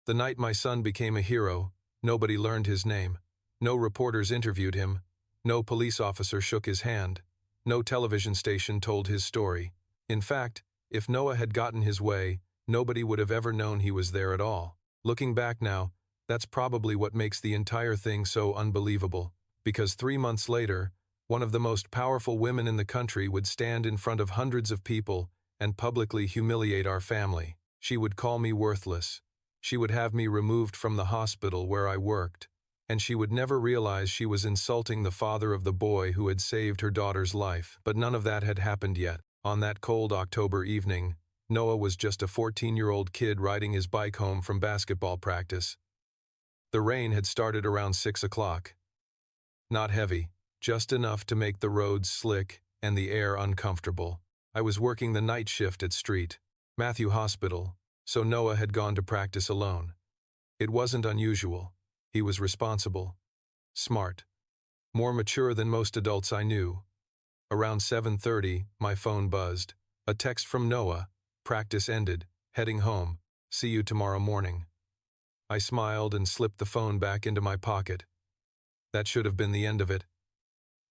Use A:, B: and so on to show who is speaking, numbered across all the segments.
A: The night my son became a hero, nobody learned his name. No reporters interviewed him. No police officer shook his hand. No television station told his story. In fact, if Noah had gotten his way, nobody would have ever known he was there at all. Looking back now, that's probably what makes the entire thing so unbelievable. Because 3 months later, one of the most powerful women in the country would stand in front of hundreds of people and publicly humiliate our family. She would call me worthless. She would have me removed from the hospital where I worked. And she would never realize she was insulting the father of the boy who had saved her daughter's life. But none of that had happened yet. On that cold October evening, Noah was just a 14-year-old kid riding his bike home from basketball practice. The rain had started around 6 o'clock. Not heavy, just enough to make the roads slick and the air uncomfortable. I was working the night shift at St. Matthew Hospital, so Noah had gone to practice alone. It wasn't unusual. He was responsible, smart, more mature than most adults I knew. Around 7:30, my phone buzzed. A text from Noah. Practice ended. Heading home. See you tomorrow morning. I smiled and slipped the phone back into my pocket. That should have been the end of it.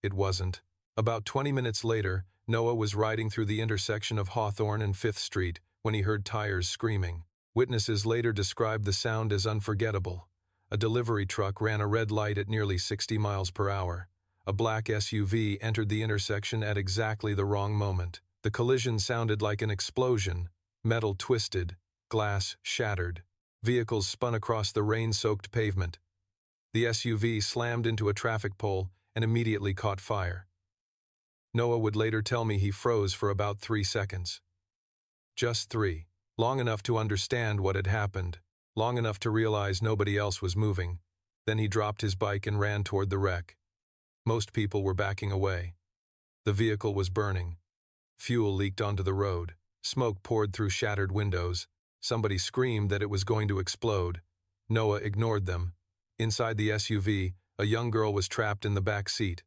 A: It wasn't. About 20 minutes later, Noah was riding through the intersection of Hawthorne and 5th Street when he heard tires screaming. Witnesses later described the sound as unforgettable. A delivery truck ran a red light at nearly 60 miles per hour. A black SUV entered the intersection at exactly the wrong moment. The collision sounded like an explosion. Metal twisted, glass shattered. Vehicles spun across the rain-soaked pavement. The SUV slammed into a traffic pole and immediately caught fire. Noah would later tell me he froze for about 3 seconds. Just 3. Long enough to understand what had happened. Long enough to realize nobody else was moving. Then he dropped his bike and ran toward the wreck. Most people were backing away. The vehicle was burning. Fuel leaked onto the road. Smoke poured through shattered windows. Somebody screamed that it was going to explode. Noah ignored them. Inside the SUV, a young girl was trapped in the back seat.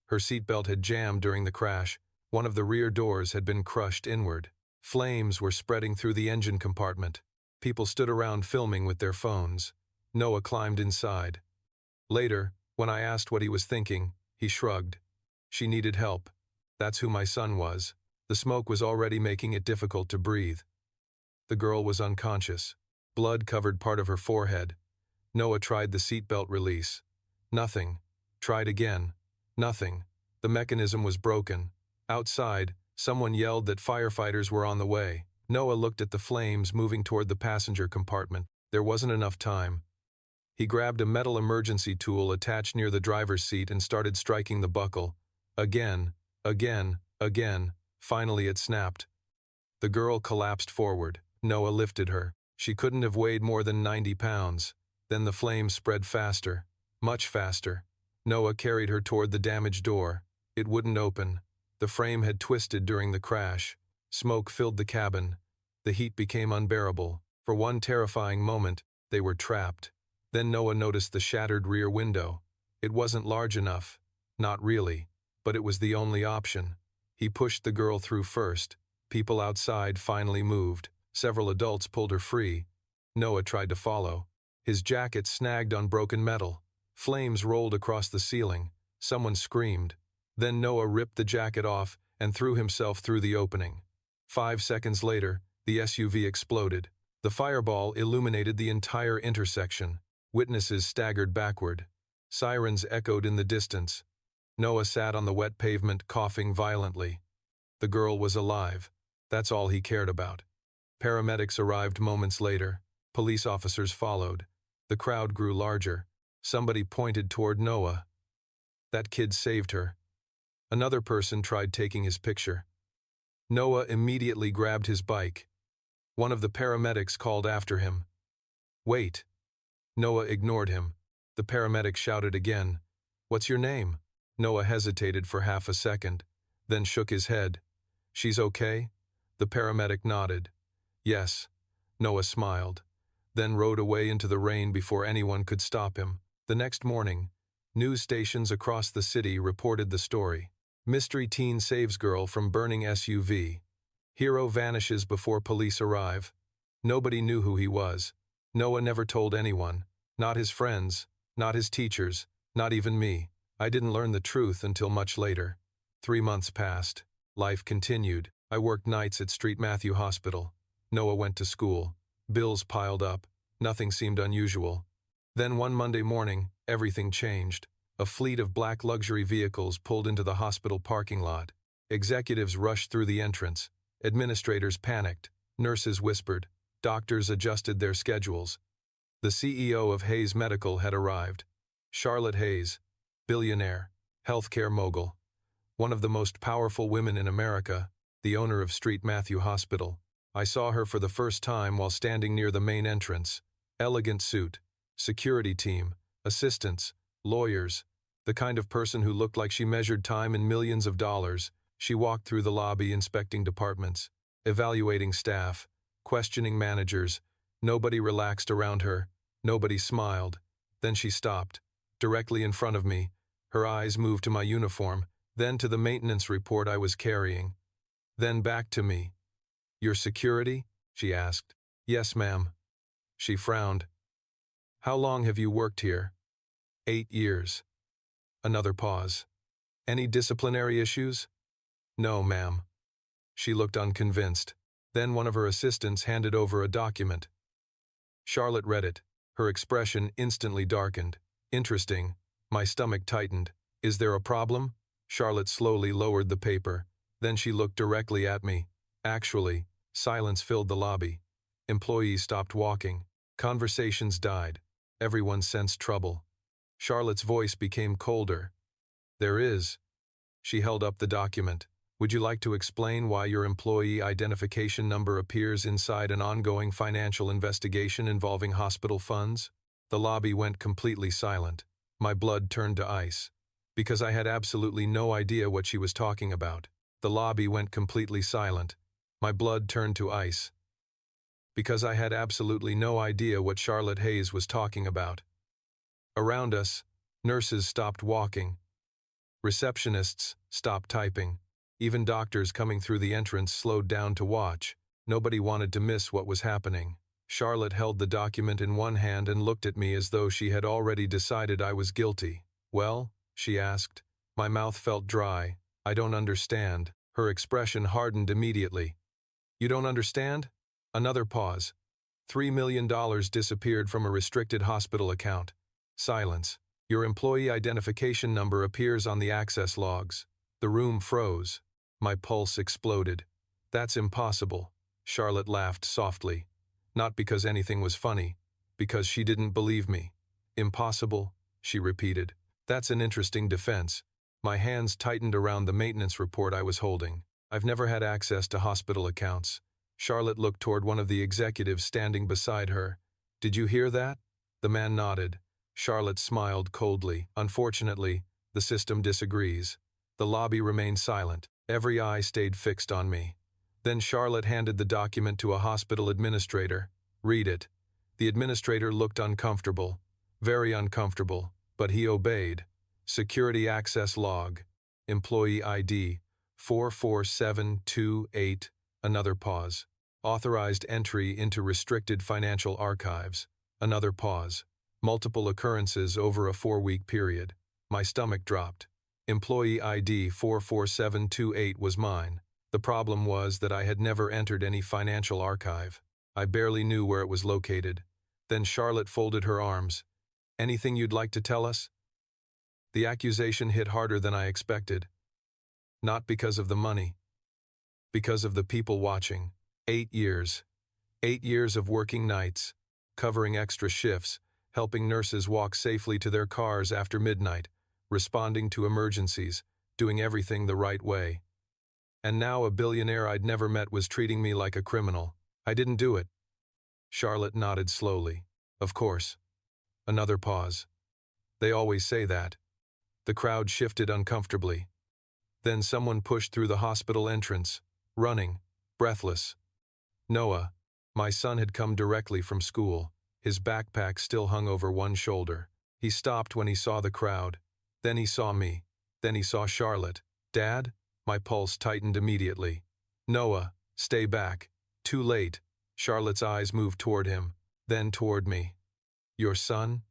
A: Her seatbelt had jammed during the crash. One of the rear doors had been crushed inward. Flames were spreading through the engine compartment. People stood around filming with their phones. Noah climbed inside. Later, when I asked what he was thinking, he shrugged. She needed help. That's who my son was. The smoke was already making it difficult to breathe. The girl was unconscious. Blood covered part of her forehead. Noah tried the seatbelt release. Nothing. Tried again. Nothing. The mechanism was broken. Outside, someone yelled that firefighters were on the way. Noah looked at the flames moving toward the passenger compartment. There wasn't enough time. He grabbed a metal emergency tool attached near the driver's seat and started striking the buckle. Again, again, again. Finally it snapped. The girl collapsed forward. Noah lifted her. She couldn't have weighed more than 90 pounds. Then the flames spread faster. Much faster. Noah carried her toward the damaged door. It wouldn't open. The frame had twisted during the crash. Smoke filled the cabin. The heat became unbearable. For one terrifying moment, they were trapped. Then Noah noticed the shattered rear window. It wasn't large enough. Not really. But it was the only option. He pushed the girl through first. People outside finally moved. Several adults pulled her free. Noah tried to follow. His jacket snagged on broken metal. Flames rolled across the ceiling. Someone screamed. Then Noah ripped the jacket off and threw himself through the opening. 5 seconds later, the SUV exploded. The fireball illuminated the entire intersection. Witnesses staggered backward. Sirens echoed in the distance. Noah sat on the wet pavement, coughing violently. The girl was alive. That's all he cared about. Paramedics arrived moments later. Police officers followed. The crowd grew larger. Somebody pointed toward Noah. That kid saved her. Another person tried taking his picture. Noah immediately grabbed his bike. One of the paramedics called after him. Wait. Noah ignored him. The paramedic shouted again. What's your name? Noah hesitated for half a second, then shook his head. She's okay? The paramedic nodded. Yes. Noah smiled, then rode away into the rain before anyone could stop him. The next morning, news stations across the city reported the story. Mystery teen saves girl from burning SUV. Hero vanishes before police arrive. Nobody knew who he was. Noah never told anyone. Not his friends, not his teachers, not even me. I didn't learn the truth until much later. 3 months passed. Life continued. I worked nights at St. Matthew Hospital. Noah went to school. Bills piled up. Nothing seemed unusual. Then one Monday morning, everything changed. A fleet of black luxury vehicles pulled into the hospital parking lot. Executives rushed through the entrance. Administrators panicked. Nurses whispered. Doctors adjusted their schedules. The CEO of Hayes Medical had arrived. Charlotte Hayes, billionaire, healthcare mogul, one of the most powerful women in America, the owner of St. Matthew Hospital. I saw her for the first time while standing near the main entrance. Elegant suit, security team, assistants, lawyers, the kind of person who looked like she measured time in millions of dollars. She walked through the lobby inspecting departments, evaluating staff, questioning managers. Nobody relaxed around her. Nobody smiled. Then she stopped, directly in front of me. Her eyes moved to my uniform, then to the maintenance report I was carrying. Then back to me. "Your security?" she asked. "Yes, ma'am." She frowned. "How long have you worked here?" 8 years. Another pause. "Any disciplinary issues?" "No, ma'am." She looked unconvinced. Then one of her assistants handed over a document. Charlotte read it. Her expression instantly darkened. "Interesting." My stomach tightened. "Is there a problem?" Charlotte slowly lowered the paper. Then she looked directly at me. Actually, silence filled the lobby. Employees stopped walking. Conversations died. Everyone sensed trouble. Charlotte's voice became colder. "There is." She held up the document. "Would you like to explain why your employee identification number appears inside an ongoing financial investigation involving hospital funds?" The lobby went completely silent. My blood turned to ice. Because I had absolutely no idea what she was talking about. The lobby went completely silent. My blood turned to ice. Because I had absolutely no idea what Charlotte Hayes was talking about. Around us, nurses stopped walking. Receptionists stopped typing. Even doctors coming through the entrance slowed down to watch. Nobody wanted to miss what was happening. Charlotte held the document in one hand and looked at me as though she had already decided I was guilty. "Well?" she asked. My mouth felt dry. "I don't understand." Her expression hardened immediately. "You don't understand?" Another pause. $3 million disappeared from a restricted hospital account. Silence. "Your employee identification number appears on the access logs." The room froze. My pulse exploded. "That's impossible." Charlotte laughed softly. Not because anything was funny, because she didn't believe me. "Impossible?" she repeated. "That's an interesting defense." My hands tightened around the maintenance report I was holding. "I've never had access to hospital accounts." Charlotte looked toward one of the executives standing beside her. "Did you hear that?" The man nodded. Charlotte smiled coldly. "Unfortunately, the system disagrees." The lobby remained silent. Every eye stayed fixed on me. Then Charlotte handed the document to a hospital administrator. "Read it." The administrator looked uncomfortable. Very uncomfortable. But he obeyed. "Security access log. Employee ID 44728. Another pause. "Authorized entry into restricted financial archives." Another pause. "Multiple occurrences over a 4-week period." My stomach dropped. Employee ID 44728 was mine. The problem was that I had never entered any financial archive. I barely knew where it was located. Then Charlotte folded her arms. "Anything you'd like to tell us?" The accusation hit harder than I expected. Not because of the money. Because of the people watching. 8 years. 8 years of working nights, covering extra shifts, helping nurses walk safely to their cars after midnight, responding to emergencies, doing everything the right way. And now a billionaire I'd never met was treating me like a criminal. I didn't do it. Charlotte nodded slowly. "Of course." Another pause. "They always say that." The crowd shifted uncomfortably. Then someone pushed through the hospital entrance, running, breathless. Noah. My son had come directly from school. His backpack still hung over one shoulder. He stopped when he saw the crowd. Then he saw me. Then he saw Charlotte. "Dad?" My pulse tightened immediately. "Noah, stay back." Too late. Charlotte's eyes moved toward him. then toward me. Your son?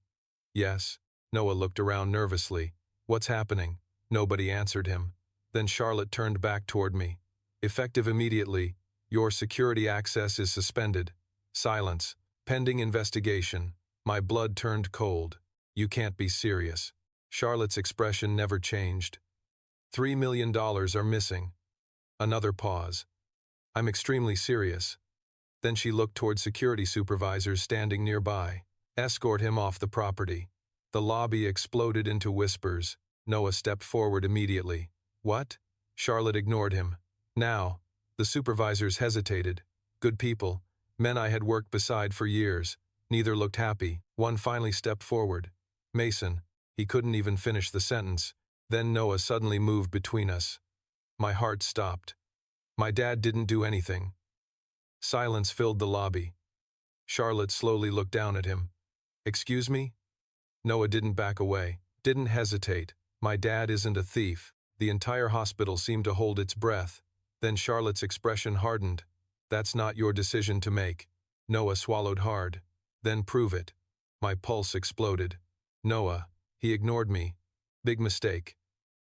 A: Yes. Noah looked around nervously. What's happening? Nobody answered him. Then Charlotte turned back toward me. Effective immediately. Your security access is suspended. Silence. Pending investigation. My blood turned cold. You can't be serious. Charlotte's expression never changed. $3 million are missing. Another pause. I'm extremely serious. Then she looked toward security supervisors standing nearby. Escort him off the property. The lobby exploded into whispers. Noah stepped forward immediately. What? Charlotte ignored him. Now. The supervisors hesitated. Good people. Men I had worked beside for years. Neither looked happy. One finally stepped forward. Mason. He couldn't even finish the sentence. Then Noah suddenly moved between us. My heart stopped. My dad didn't do anything. Silence filled the lobby. Charlotte slowly looked down at him. Excuse me? Noah didn't back away, didn't hesitate. My dad isn't a thief. The entire hospital seemed to hold its breath. Then Charlotte's expression hardened. That's not your decision to make. Noah swallowed hard. Then prove it. My pulse exploded. Noah. He ignored me. Big mistake.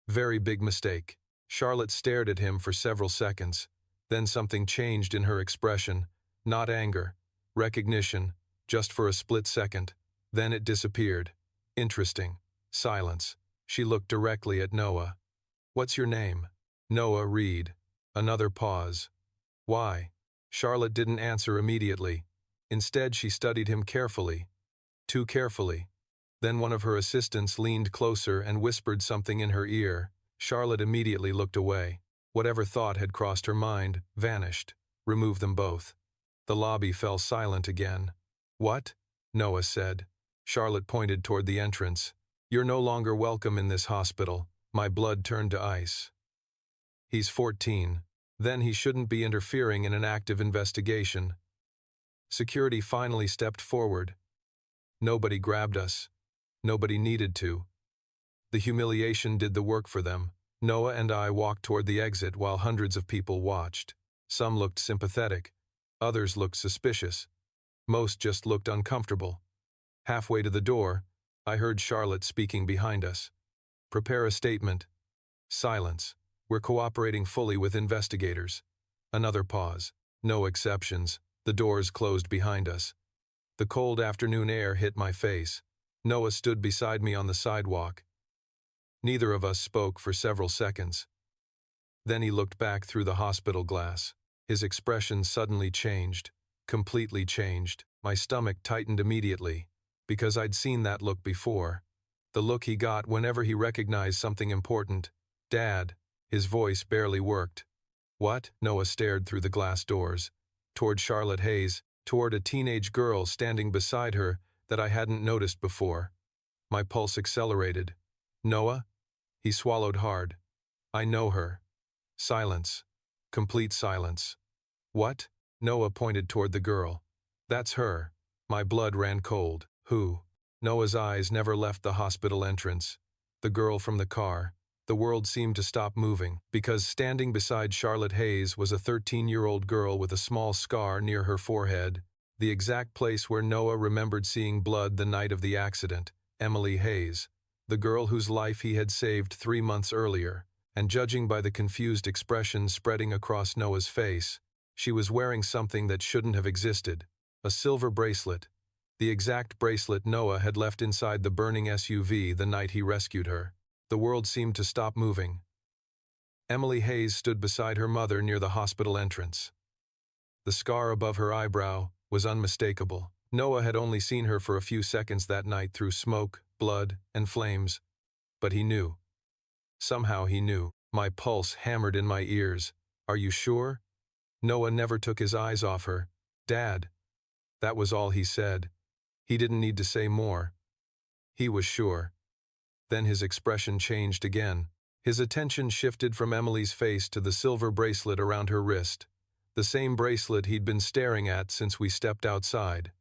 A: Very big mistake. Charlotte stared at him for several seconds. Then something changed in her expression. Not anger. Recognition. Just for a split second. Then it disappeared. Interesting. Silence. She looked directly at Noah. What's your name? Noah Reed. Another pause. Why? Charlotte didn't answer immediately. Instead, she studied him carefully. Too carefully. Then one of her assistants leaned closer and whispered something in her ear. Charlotte immediately looked away. Whatever thought had crossed her mind vanished. Remove them both. The lobby fell silent again. What? Noah said. Charlotte pointed toward the entrance. You're no longer welcome in this hospital. My blood turned to ice. He's 14. Then he shouldn't be interfering in an active investigation. Security finally stepped forward. Nobody grabbed us. Nobody needed to. The humiliation did the work for them. Noah and I walked toward the exit while hundreds of people watched. Some looked sympathetic. Others looked suspicious. Most just looked uncomfortable. Halfway to the door, I heard Charlotte speaking behind us. Prepare a statement. Silence. We're cooperating fully with investigators. Another pause. No exceptions. The doors closed behind us. The cold afternoon air hit my face. Noah stood beside me on the sidewalk. Neither of us spoke for several seconds. Then he looked back through the hospital glass. His expression suddenly changed. Completely changed. My stomach tightened immediately, because I'd seen that look before. The look he got whenever he recognized something important. Dad. His voice barely worked. What? Noah stared through the glass doors. Toward Charlotte Hayes, toward a teenage girl standing beside her that I hadn't noticed before. My pulse accelerated. Noah? He swallowed hard. I know her. Silence. Complete silence. What? Noah pointed toward the girl. That's her. My blood ran cold. Who? Noah's eyes never left the hospital entrance. The girl from the car. The world seemed to stop moving, because standing beside Charlotte Hayes was a 13-year-old girl with a small scar near her forehead, the exact place where Noah remembered seeing blood the night of the accident. Emily Hayes, the girl whose life he had saved 3 months earlier, and judging by the confused expression spreading across Noah's face, she was wearing something that shouldn't have existed, a silver bracelet, the exact bracelet Noah had left inside the burning SUV the night he rescued her. The world seemed to stop moving. Emily Hayes stood beside her mother near the hospital entrance. The scar above her eyebrow was unmistakable. Noah had only seen her for a few seconds that night through smoke, blood, and flames. But he knew. Somehow he knew. My pulse hammered in my ears. Are you sure? Noah never took his eyes off her. Dad. That was all he said. He didn't need to say more. He was sure. Then his expression changed again. His attention shifted from Emily's face to the silver bracelet around her wrist, the same bracelet he'd been staring at since we stepped outside.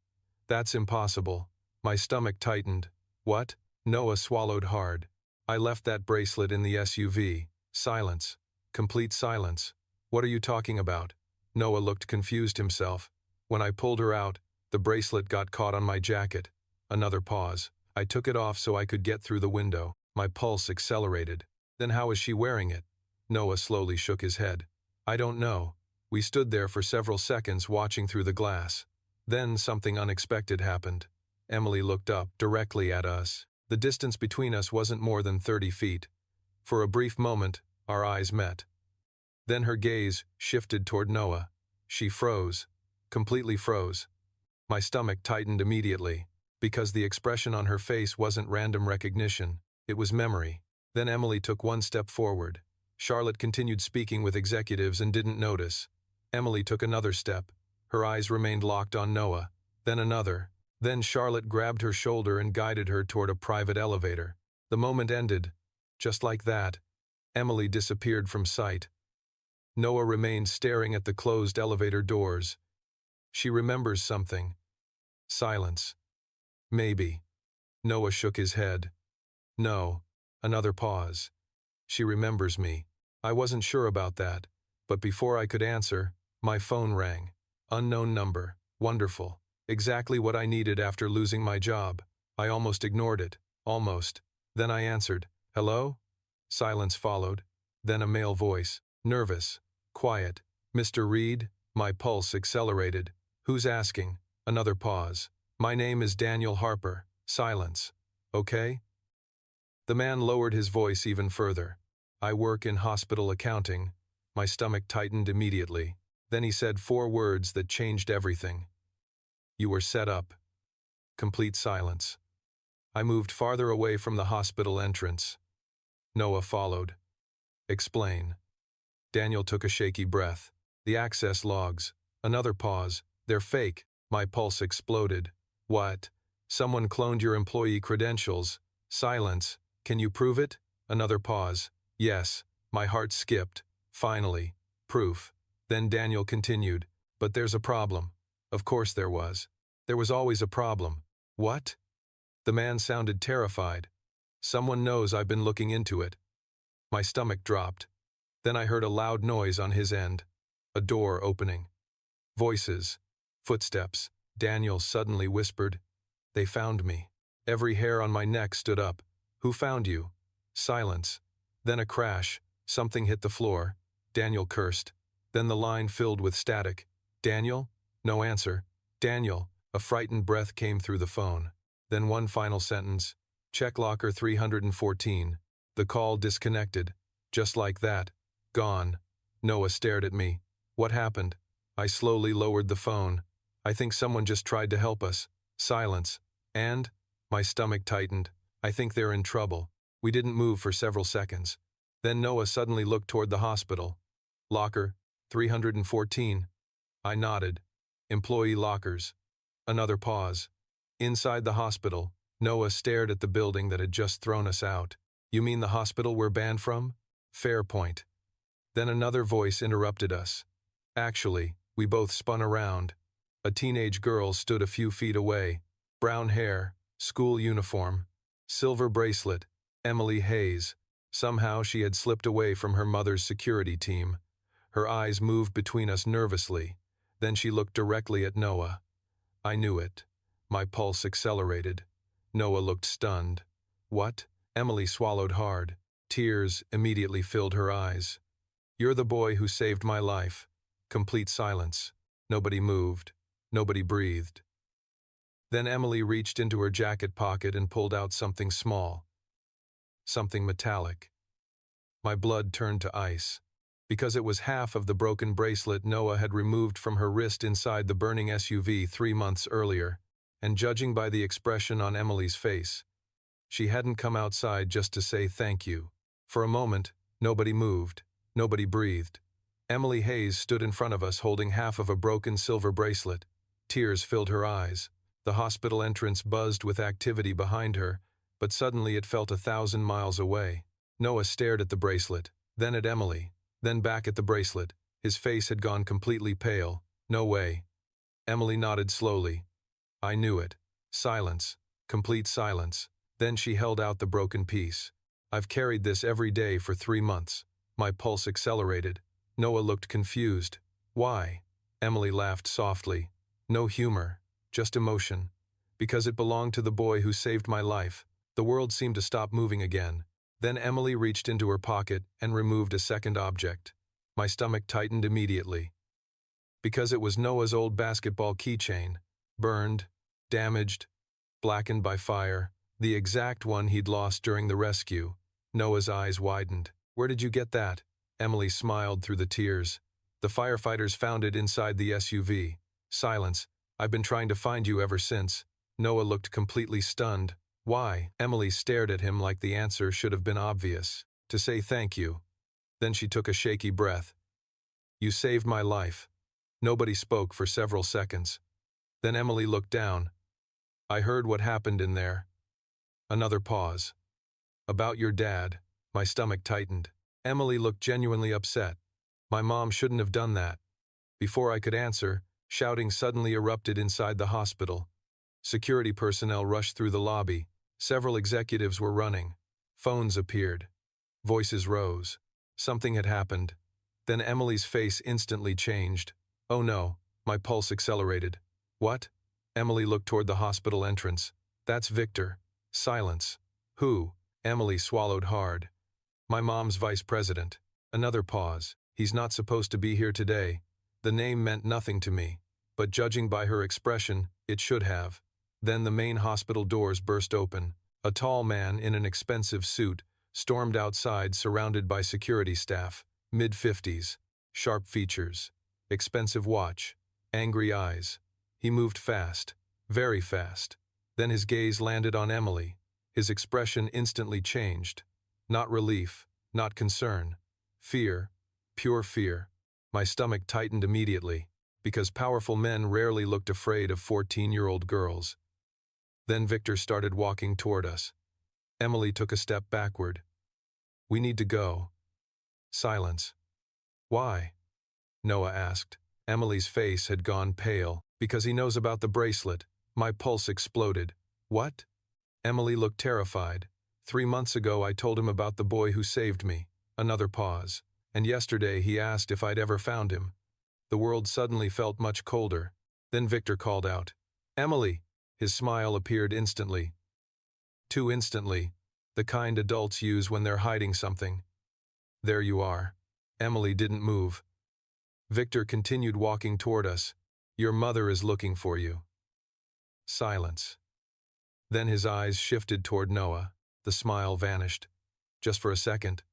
A: That's impossible. My stomach tightened. What? Noah swallowed hard. I left that bracelet in the SUV. Silence. Complete silence. What are you talking about? Noah looked confused himself. When I pulled her out, The bracelet got caught on my jacket. Another pause. I took it off so I could get through the window. My pulse accelerated. Then how was she wearing it? Noah slowly shook his head. I don't know. We stood there for several seconds watching through the glass. Then something unexpected happened. Emily looked up directly at us. The distance between us wasn't more than 30 feet. For a brief moment, our eyes met. Then her gaze shifted toward Noah. She froze. Completely froze. My stomach tightened immediately, because the expression on her face wasn't random recognition, it was memory. Then Emily took one step forward. Charlotte continued speaking with executives and didn't notice. Emily took another step. Her eyes remained locked on Noah. Then another. Then Charlotte grabbed her shoulder and guided her toward a private elevator. The moment ended. Just like that, Emily disappeared from sight. Noah remained staring at the closed elevator doors. She remembers something. Silence. Maybe. Noah shook his head. No. Another pause. She remembers me. I wasn't sure about that, but before I could answer, my phone rang. Unknown number. Wonderful. Exactly what I needed after losing my job. I almost ignored it. Almost. Then I answered. Hello? Silence followed. Then a male voice. Nervous. Quiet. Mr. Reed? My pulse accelerated. Who's asking? Another pause. My name is Daniel Harper. Silence. Okay? The man lowered his voice even further. I work in hospital accounting. My stomach tightened immediately. Then he said 4 words that changed everything. You were set up. Complete silence. I moved farther away from the hospital entrance. Noah followed. Explain. Daniel took a shaky breath. The access logs. Another pause. They're fake. My pulse exploded. What? Someone cloned your employee credentials. Silence. Can you prove it? Another pause. Yes. My heart skipped. Finally. Proof. Then Daniel continued. But there's a problem. Of course there was. There was always a problem. What? The man sounded terrified. Someone knows I've been looking into it. My stomach dropped. Then I heard a loud noise on his end. A door opening. Voices. Footsteps. Daniel suddenly whispered. They found me. Every hair on my neck stood up. Who found you? Silence. Then a crash. Something hit the floor. Daniel cursed. Then the line filled with static. Daniel? No answer. Daniel. A frightened breath came through the phone. Then one final sentence. Check locker 314. The call disconnected. Just like that. Gone. Noah stared at me. What happened? I slowly lowered the phone. I think someone just tried to help us. Silence. And? My stomach tightened. I think they're in trouble. We didn't move for several seconds. Then Noah suddenly looked toward the hospital. Locker 314. I nodded. Employee lockers. Another pause. Inside the hospital, Noah stared at the building that had just thrown us out. You mean the hospital we're banned from? Fair point. Then another voice interrupted us. Actually, we both spun around. A teenage girl stood a few feet away. Brown hair, school uniform, silver bracelet, Emily Hayes. Somehow she had slipped away from her mother's security team. Her eyes moved between us nervously. Then she looked directly at Noah. I knew it. My pulse accelerated. Noah looked stunned. What? Emily swallowed hard. Tears immediately filled her eyes. You're the boy who saved my life. Complete silence. Nobody moved. Nobody breathed. Then Emily reached into her jacket pocket and pulled out something small. Something metallic. My blood turned to ice. Because it was half of the broken bracelet Noah had removed from her wrist inside the burning SUV 3 months earlier, and judging by the expression on Emily's face, she hadn't come outside just to say thank you. For a moment, nobody moved. Nobody breathed. Emily Hayes stood in front of us holding half of a broken silver bracelet. Tears filled her eyes. The hospital entrance buzzed with activity behind her, but suddenly it felt 1,000 miles away. Noah stared at the bracelet, then at Emily, then back at the bracelet. His face had gone completely pale. No way. Emily nodded slowly. I knew it. Silence. Complete silence. Then she held out the broken piece. I've carried this every day for 3 months. My pulse accelerated. Noah looked confused. Why? Emily laughed softly. No humor. just emotion. Because it belonged to the boy who saved my life, the world seemed to stop moving again. Then Emily reached into her pocket and removed a second object. My stomach tightened immediately. Because it was Noah's old basketball keychain, burned, damaged, blackened by fire, the exact one he'd lost during the rescue. Noah's eyes widened. "Where did you get that?" Emily smiled through the tears. "The firefighters found it inside the SUV. Silence. I've been trying to find you ever since." Noah looked completely stunned. "Why?" Emily stared at him like the answer should have been obvious. "To say thank you." Then she took a shaky breath. "You saved my life." Nobody spoke for several seconds. Then Emily looked down. "I heard what happened in there." Another pause. "About your dad." My stomach tightened. Emily looked genuinely upset. "My mom shouldn't have done that." Before I could answer, shouting suddenly erupted inside the hospital. Security personnel rushed through the lobby. Several executives were running. Phones appeared. Voices rose. Something had happened. Then Emily's face instantly changed. "Oh no." My pulse accelerated. "What?" Emily looked toward the hospital entrance. "That's Victor." Silence. "Who?" Emily swallowed hard. "My mom's vice president." Another pause. "He's not supposed to be here today." The name meant nothing to me, but judging by her expression, it should have. Then the main hospital doors burst open. A tall man in an expensive suit stormed outside surrounded by security staff, mid-50s, sharp features, expensive watch, angry eyes. He moved fast, very fast. Then his gaze landed on Emily. His expression instantly changed. Not relief, not concern. Fear, pure fear. My stomach tightened immediately, because powerful men rarely looked afraid of 14-year-old girls. Then Victor started walking toward us. Emily took a step backward. "We need to go." Silence. "Why?" Noah asked. Emily's face had gone pale. "Because he knows about the bracelet." My pulse exploded. "What?" Emily looked terrified. 3 months ago I told him about the boy who saved me." Another pause. "And yesterday he asked if I'd ever found him." The world suddenly felt much colder. Then Victor called out, "Emily!" His smile appeared instantly. Too instantly. The kind adults use when they're hiding something. "There you are." Emily didn't move. Victor continued walking toward us. "Your mother is looking for you." Silence. Then his eyes shifted toward Noah. The smile vanished. Just for a second.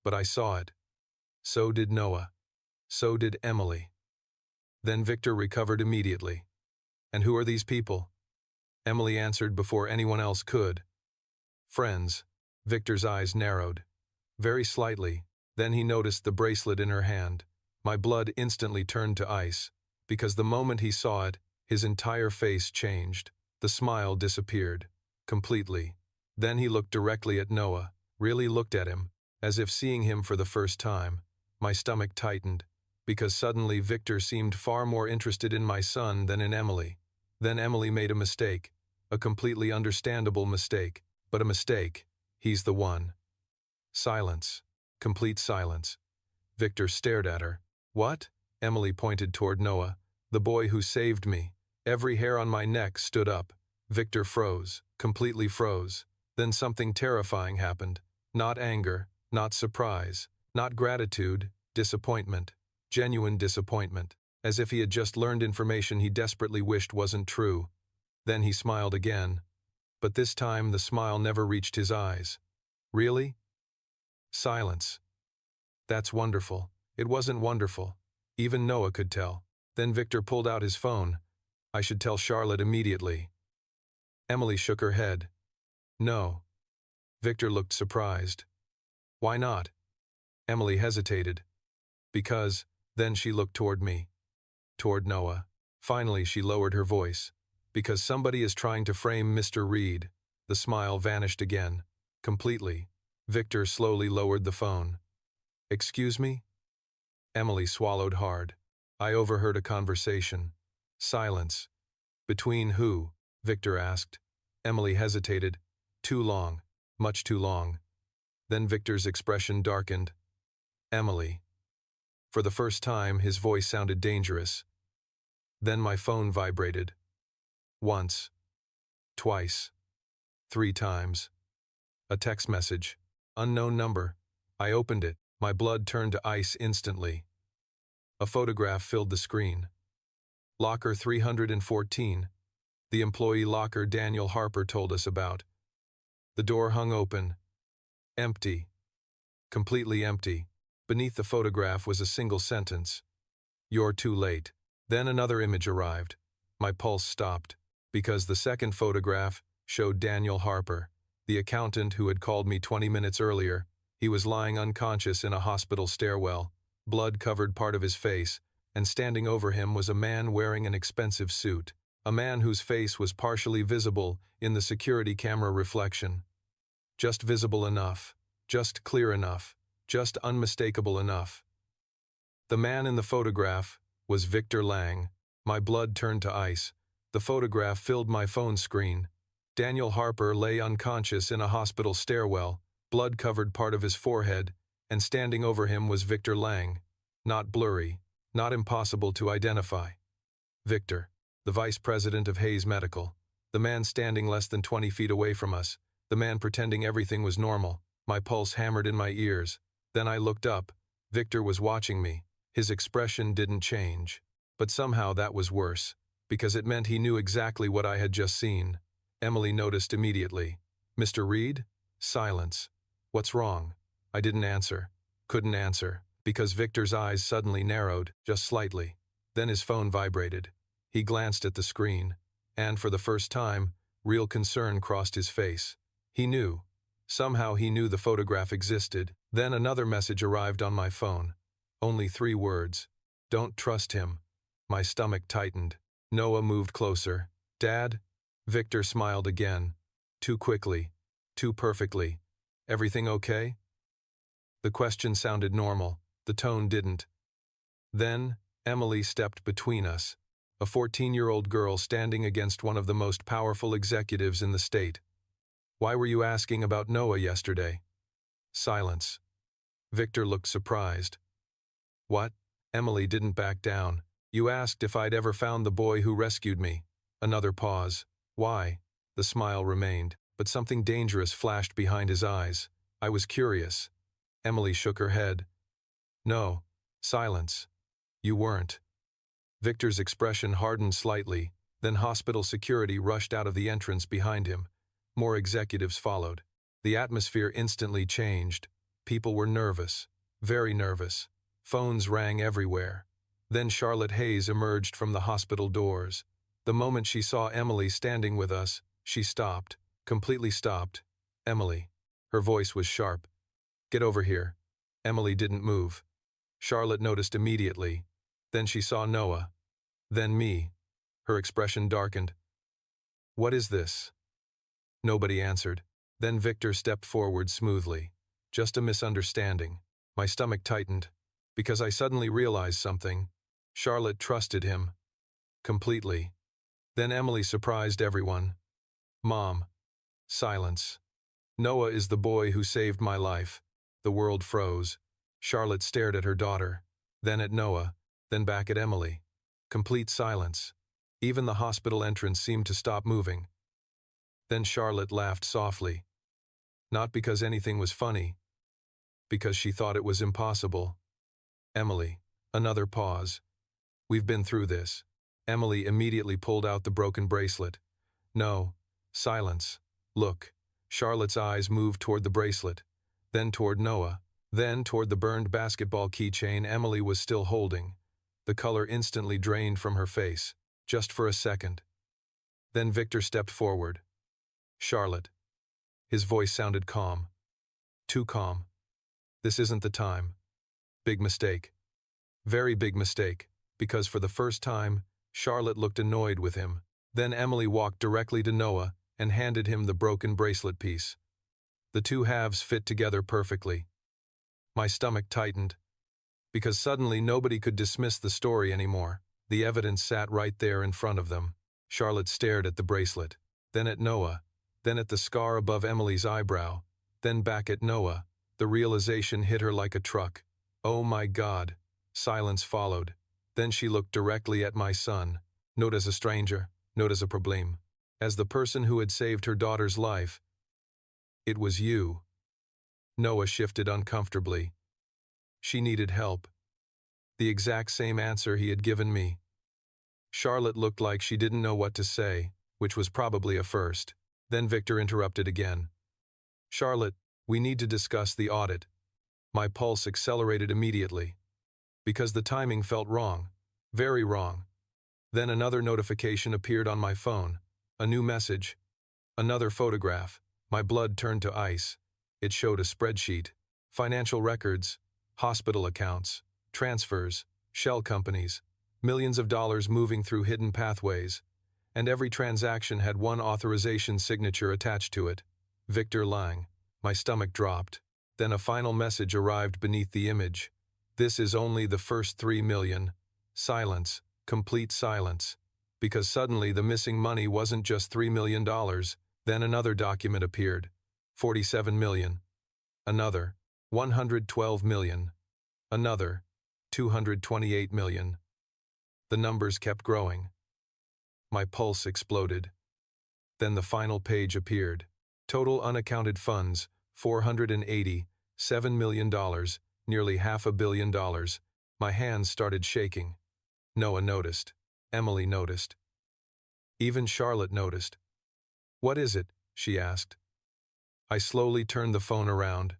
A: But I saw it. So did Noah. So did Emily. Then Victor recovered immediately. "And who are these people?" Emily answered before anyone else could. "Friends." Victor's eyes narrowed. Very slightly. Then he noticed the bracelet in her hand. My blood instantly turned to ice, because the moment he saw it, his entire face changed. The smile disappeared. Completely. Then he looked directly at Noah, really looked at him, as if seeing him for the first time. My stomach tightened, because suddenly Victor seemed far more interested in my son than in Emily. Then Emily made a mistake. A completely understandable mistake, but a mistake. He's the one. Silence. Complete silence. Victor stared at her. "What?" Emily pointed toward Noah. "The boy who saved me." Every hair on my neck stood up. Victor froze, completely froze. Then something terrifying happened. Not anger, not surprise, not gratitude, disappointment. Genuine disappointment. As if he had just learned information he desperately wished wasn't true. Then he smiled again. But this time the smile never reached his eyes. "Really?" Silence. "That's wonderful." It wasn't wonderful. Even Noah could tell. Then Victor pulled out his phone. "I should tell Charlotte immediately." Emily shook her head. "No." Victor looked surprised. "Why not?" Emily hesitated. "Because." Then she looked toward me. Toward Noah. Finally she lowered her voice. "Because somebody is trying to frame Mr. Reed." The smile vanished again. Completely. Victor slowly lowered the phone. "Excuse me?" Emily swallowed hard. I overheard a conversation. Silence. "Between who?" Victor asked. Emily hesitated. "Too long. Much too long." Then Victor's expression darkened. "Emily." For the first time, his voice sounded dangerous. Then my phone vibrated. Once. Twice. 3 times. A text message. Unknown number. I opened it. My blood turned to ice instantly. A photograph filled the screen. Locker 314. The employee locker Daniel Harper told us about. The door hung open. Empty. Completely empty. Beneath the photograph was a single sentence. You're too late. Then another image arrived. My pulse stopped, because the second photograph showed Daniel Harper, the accountant who had called me 20 minutes earlier. He was lying unconscious in a hospital stairwell. Blood covered part of his face, and standing over him was a man wearing an expensive suit. A man whose face was partially visible in the security camera reflection. Just visible enough. Just clear enough. Just unmistakable enough. The man in the photograph was Victor Lang. My blood turned to ice. The photograph filled my phone screen. Daniel Harper lay unconscious in a hospital stairwell. Blood covered part of his forehead, and standing over him was Victor Lang. Not blurry, not impossible to identify. Victor, the vice president of Hayes Medical. The man standing less than 20 feet away from us. The man pretending everything was normal. My pulse hammered in my ears. Then I looked up. Victor was watching me. His expression didn't change. But somehow that was worse, because it meant he knew exactly what I had just seen. Emily noticed immediately. Mr. Reed? Silence. What's wrong? I didn't answer. Couldn't answer, because Victor's eyes suddenly narrowed, just slightly. Then his phone vibrated. He glanced at the screen, and for the first time, real concern crossed his face. He knew. Somehow he knew the photograph existed. Then another message arrived on my phone. Only 3 words. Don't trust him. My stomach tightened. Noah moved closer. Dad? Victor smiled again. Too quickly. Too perfectly. Everything okay? The question sounded normal. The tone didn't. Then, Emily stepped between us. A 14-year-old girl standing against one of the most powerful executives in the state. Why were you asking about Noah yesterday? Silence. Victor looked surprised. What? Emily didn't back down. You asked if I'd ever found the boy who rescued me. Another pause. Why? The smile remained, but something dangerous flashed behind his eyes. I was curious. Emily shook her head. No. Silence. You weren't. Victor's expression hardened slightly, then hospital security rushed out of the entrance behind him. More executives followed. The atmosphere instantly changed. People were nervous. Very nervous. Phones rang everywhere. Then Charlotte Hayes emerged from the hospital doors. The moment she saw Emily standing with us, she stopped. Completely stopped. Emily. Her voice was sharp. Get over here. Emily didn't move. Charlotte noticed immediately. Then she saw Noah. Then me. Her expression darkened. What is this? Nobody answered. Then Victor stepped forward smoothly. Just a misunderstanding. My stomach tightened, because I suddenly realized something. Charlotte trusted him. Completely. Then Emily surprised everyone. Mom. Silence. Noah is the boy who saved my life. The world froze. Charlotte stared at her daughter, then at Noah, then back at Emily. Complete silence. Even the hospital entrance seemed to stop moving. Then Charlotte laughed softly. Not because anything was funny, because she thought it was impossible. Emily. Another pause. We've been through this. Emily immediately pulled out the broken bracelet. No. Silence. Look. Charlotte's eyes moved toward the bracelet, then toward Noah, then toward the burned basketball keychain Emily was still holding. The color instantly drained from her face, just for a second. Then Victor stepped forward. Charlotte. His voice sounded calm. Too calm. This isn't the time. Big mistake. Very big mistake, because for the first time, Charlotte looked annoyed with him. Then Emily walked directly to Noah and handed him the broken bracelet piece. The two halves fit together perfectly. My stomach tightened, because suddenly nobody could dismiss the story anymore. The evidence sat right there in front of them. Charlotte stared at the bracelet, then at Noah, then at the scar above Emily's eyebrow, then back at Noah. The realization hit her like a truck. Oh my God. Silence followed. Then she looked directly at my son. Not as a stranger, Notice a problem. As the person who had saved her daughter's life, it was you. Noah shifted uncomfortably. She needed help. The exact same answer he had given me. Charlotte looked like she didn't know what to say, which was probably a first. Then Victor interrupted again. Charlotte, we need to discuss the audit. My pulse accelerated immediately. Because the timing felt wrong. Very wrong. Then another notification appeared on my phone. A new message. Another photograph. My blood turned to ice. It showed a spreadsheet. Financial records. Hospital accounts. Transfers. Shell companies. Millions of dollars moving through hidden pathways. And every transaction had one authorization signature attached to it. Victor Lang. My stomach dropped. Then a final message arrived beneath the image. This is only the first 3 million. Silence. Complete silence. Because suddenly the missing money wasn't just $3 million. Then another document appeared. 47 million. Another. 112 million. Another. 228 million. The numbers kept growing. My pulse exploded. Then the final page appeared. Total unaccounted funds, $487 million, nearly $500 million. My hands started shaking. Noah noticed. Emily noticed. Even Charlotte noticed. What is it? She asked. I slowly turned the phone around.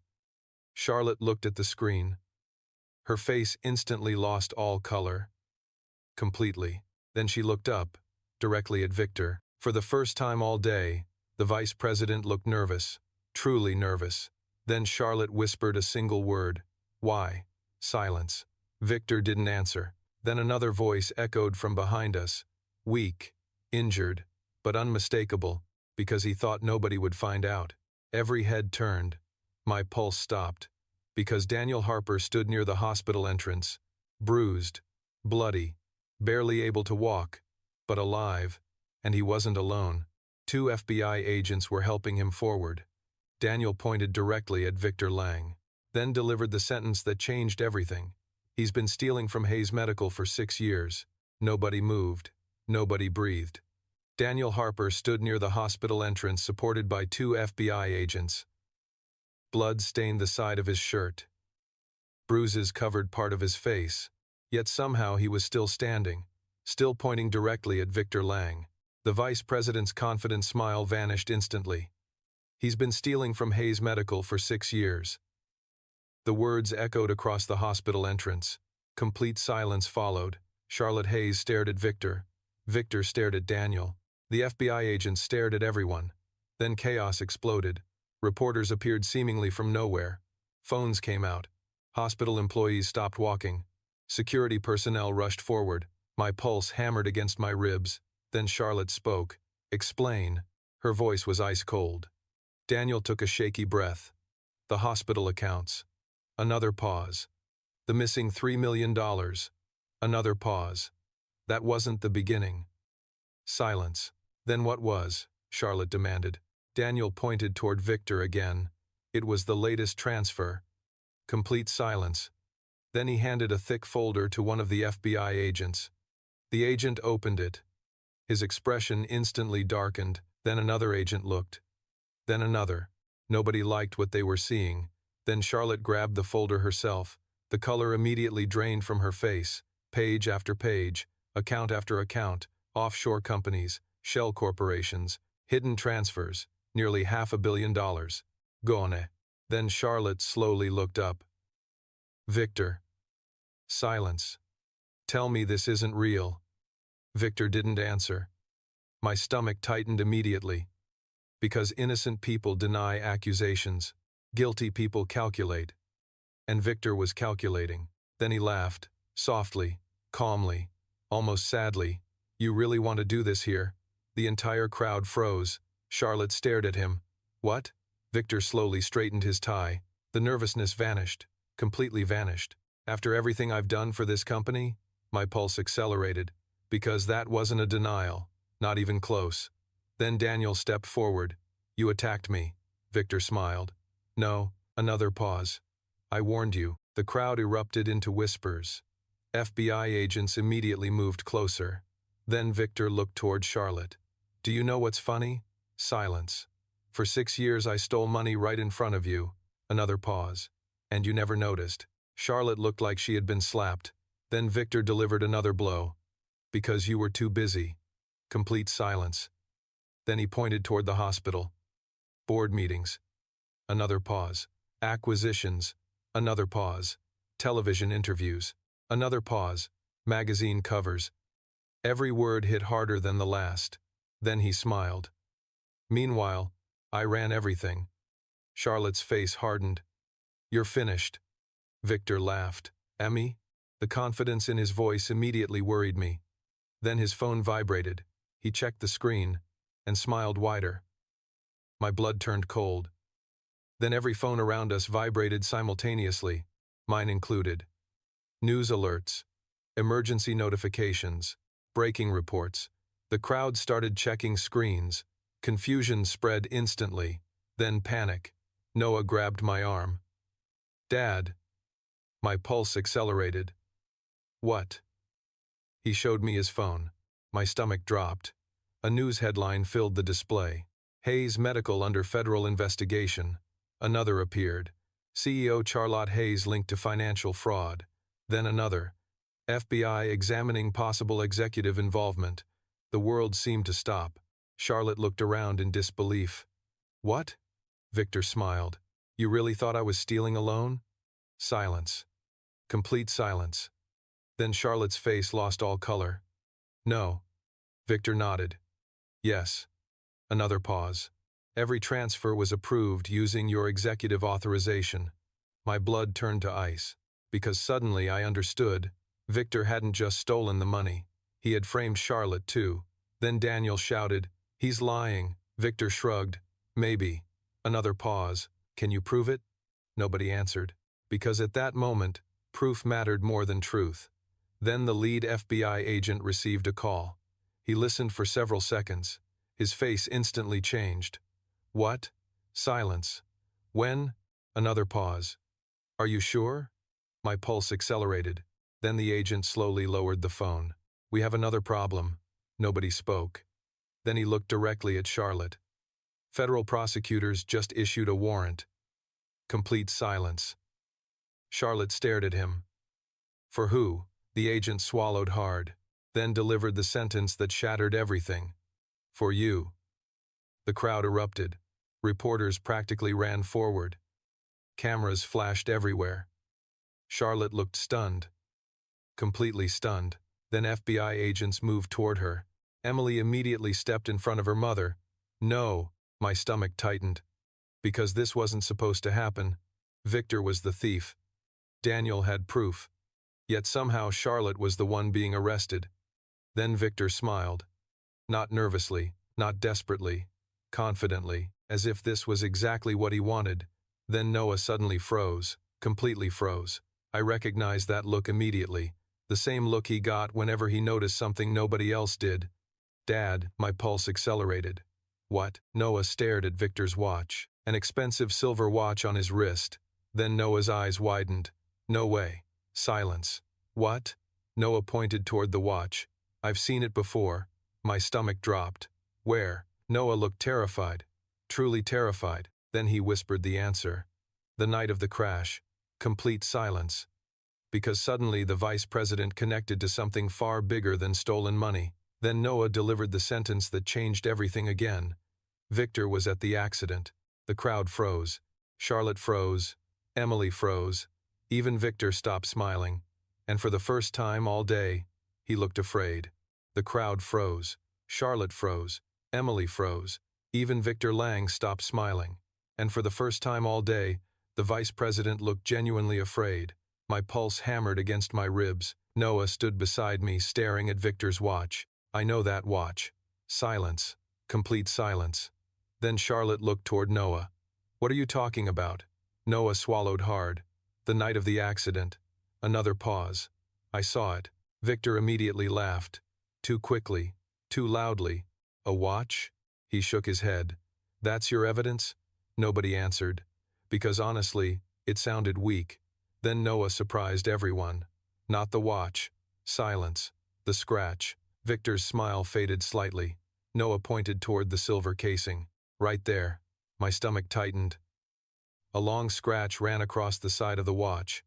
A: Charlotte looked at the screen. Her face instantly lost all color. Completely. Then she looked up, directly at Victor. For the first time all day, the vice president looked nervous, truly nervous. Then Charlotte whispered a single word. Why? Silence. Victor didn't answer. Then another voice echoed from behind us. Weak, injured, but unmistakable, because he thought nobody would find out. Every head turned. My pulse stopped, because Daniel Harper stood near the hospital entrance, bruised, bloody, barely able to walk, but alive, and he wasn't alone. 2 FBI agents were helping him forward. Daniel pointed directly at Victor Lang, then delivered the sentence that changed everything. He's been stealing from Hayes Medical for 6 years. Nobody moved. Nobody breathed. Daniel Harper stood near the hospital entrance supported by 2 FBI agents. Blood stained the side of his shirt. Bruises covered part of his face. Yet somehow he was still standing, still pointing directly at Victor Lang. The vice president's confident smile vanished instantly. He's been stealing from Hayes Medical for 6 years. The words echoed across the hospital entrance. Complete silence followed. Charlotte Hayes stared at Victor. Victor stared at Daniel. The FBI agents stared at everyone. Then chaos exploded. Reporters appeared seemingly from nowhere. Phones came out. Hospital employees stopped walking. Security personnel rushed forward. My pulse hammered against my ribs. Then Charlotte spoke. Explain. Her voice was ice cold. Daniel took a shaky breath. The hospital accounts. Another pause. The missing $3 million. Another pause. That wasn't the beginning. Silence. Then what was? Charlotte demanded. Daniel pointed toward Victor again. It was the latest transfer. Complete silence. Then he handed a thick folder to one of the FBI agents. The agent opened it. His expression instantly darkened. Then another agent looked. Then another. Nobody liked what they were seeing. Then Charlotte grabbed the folder herself. The color immediately drained from her face. Page after page, account after account, offshore companies, shell corporations, hidden transfers, nearly $500 million. Gone. Then Charlotte slowly looked up. Victor. Silence. Tell me this isn't real. Victor didn't answer. My stomach tightened immediately. Because innocent people deny accusations. Guilty people calculate. And Victor was calculating. Then he laughed, softly, calmly, almost sadly. You really want to do this here? The entire crowd froze. Charlotte stared at him. What? Victor slowly straightened his tie. The nervousness vanished, completely vanished. After everything I've done for this company? My pulse accelerated. Because that wasn't a denial, not even close. Then Daniel stepped forward. You attacked me. Victor smiled. No, another pause. I warned you. The crowd erupted into whispers. FBI agents immediately moved closer. Then Victor looked toward Charlotte. Do you know what's funny? Silence. For 6 years I stole money right in front of you. Another pause. And you never noticed. Charlotte looked like she had been slapped. Then Victor delivered another blow. Because you were too busy. Complete silence. Then he pointed toward the hospital. Board meetings. Another pause. Acquisitions. Another pause. Television interviews. Another pause. Magazine covers. Every word hit harder than the last. Then he smiled. Meanwhile, I ran everything. Charlotte's face hardened. You're finished. Victor laughed. Emmy? The confidence in his voice immediately worried me. Then his phone vibrated. He checked the screen and smiled wider. My blood turned cold. Then every phone around us vibrated simultaneously, mine included. News alerts, emergency notifications, breaking reports. The crowd started checking screens. Confusion spread instantly, then panic. Noah grabbed my arm. Dad. My pulse accelerated. What? He showed me his phone. My stomach dropped. A news headline filled the display. Hayes Medical under federal investigation. Another appeared. CEO Charlotte Hayes linked to financial fraud. Then another. FBI examining possible executive involvement. The world seemed to stop. Charlotte looked around in disbelief. What? Victor smiled. You really thought I was stealing a loan? Silence. Complete silence. Then Charlotte's face lost all color. No. Victor nodded. Yes. Another pause. Every transfer was approved using your executive authorization. My blood turned to ice, because suddenly I understood. Victor hadn't just stolen the money. He had framed Charlotte too. Then Daniel shouted, He's lying. Victor shrugged. Maybe. Another pause. Can you prove it? Nobody answered. Because at that moment, proof mattered more than truth. Then the lead FBI agent received a call. He listened for several seconds. His face instantly changed. What? Silence. When? Another pause. Are you sure? My pulse accelerated. Then the agent slowly lowered the phone. We have another problem. Nobody spoke. Then he looked directly at Charlotte. Federal prosecutors just issued a warrant. Complete silence. Charlotte stared at him. For who? The agent swallowed hard, then delivered the sentence that shattered everything. For you. The crowd erupted. Reporters practically ran forward. Cameras flashed everywhere. Charlotte looked stunned. Completely stunned. Then FBI agents moved toward her. Emily immediately stepped in front of her mother. No, my stomach tightened. Because this wasn't supposed to happen. Victor was the thief. Daniel had proof. Yet somehow Charlotte was the one being arrested. Then Victor smiled. Not nervously, not desperately, confidently, as if this was exactly what he wanted. Then Noah suddenly froze, completely froze. I recognized that look immediately, the same look he got whenever he noticed something nobody else did. Dad, my pulse accelerated. What? Noah stared at Victor's watch, an expensive silver watch on his wrist. Then Noah's eyes widened. No way. Silence. What? Noah pointed toward the watch. I've seen it before. My stomach dropped. Where? Noah looked terrified. Truly terrified. Then he whispered the answer. The night of the crash. Complete silence. Because suddenly the vice president connected to something far bigger than stolen money. Then Noah delivered the sentence that changed everything again. Victor was at the accident. The crowd froze. Charlotte froze. Emily froze. Even Victor stopped smiling. And for the first time all day, he looked afraid. The crowd froze. Charlotte froze. Emily froze. Even Victor Lang stopped smiling. And for the first time all day, the vice president looked genuinely afraid. My pulse hammered against my ribs. Noah stood beside me, staring at Victor's watch. I know that watch. Silence. Complete silence. Then Charlotte looked toward Noah. What are you talking about? Noah swallowed hard. The night of the accident. Another pause. I saw it. Victor immediately laughed. Too quickly. Too loudly. A watch? He shook his head. That's your evidence? Nobody answered. Because honestly, it sounded weak. Then Noah surprised everyone. Not the watch. Silence. The scratch. Victor's smile faded slightly. Noah pointed toward the silver casing. Right there. My stomach tightened. A long scratch ran across the side of the watch,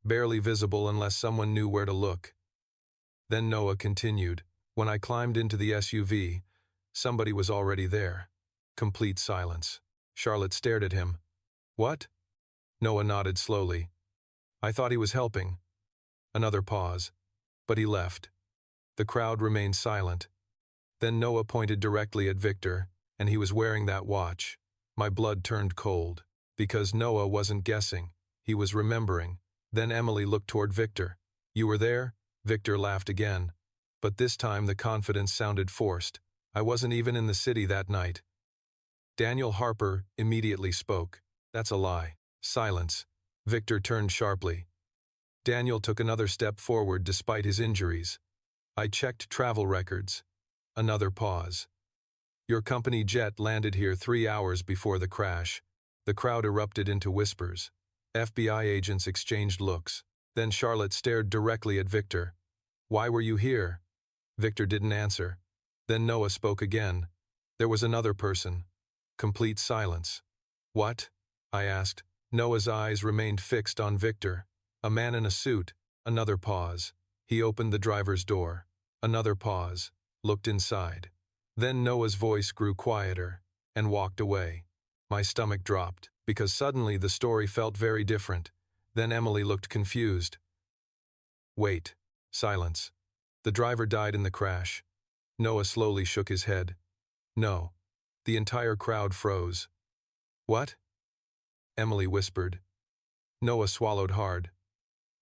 A: barely visible unless someone knew where to look. Then Noah continued. When I climbed into the SUV, somebody was already there. Complete silence. Charlotte stared at him. What? Noah nodded slowly. I thought he was helping. Another pause. But he left. The crowd remained silent. Then Noah pointed directly at Victor, and he was wearing that watch. My blood turned cold. Because Noah wasn't guessing. He was remembering. Then Emily looked toward Victor. You were there? Victor laughed again. But this time the confidence sounded forced. I wasn't even in the city that night. Daniel Harper immediately spoke. That's a lie. Silence. Victor turned sharply. Daniel took another step forward despite his injuries. I checked travel records. Another pause. Your company jet landed here 3 hours before the crash. The crowd erupted into whispers. FBI agents exchanged looks. Then Charlotte stared directly at Victor. Why were you here? Victor didn't answer. Then Noah spoke again. There was another person. Complete silence. What? I asked. Noah's eyes remained fixed on Victor. A man in a suit. Another pause. He opened the driver's door. Another pause. Looked inside. Then Noah's voice grew quieter and walked away. My stomach dropped, because suddenly the story felt very different. Then Emily looked confused. Wait. Silence. The driver died in the crash. Noah slowly shook his head. No. The entire crowd froze. What? Emily whispered. Noah swallowed hard.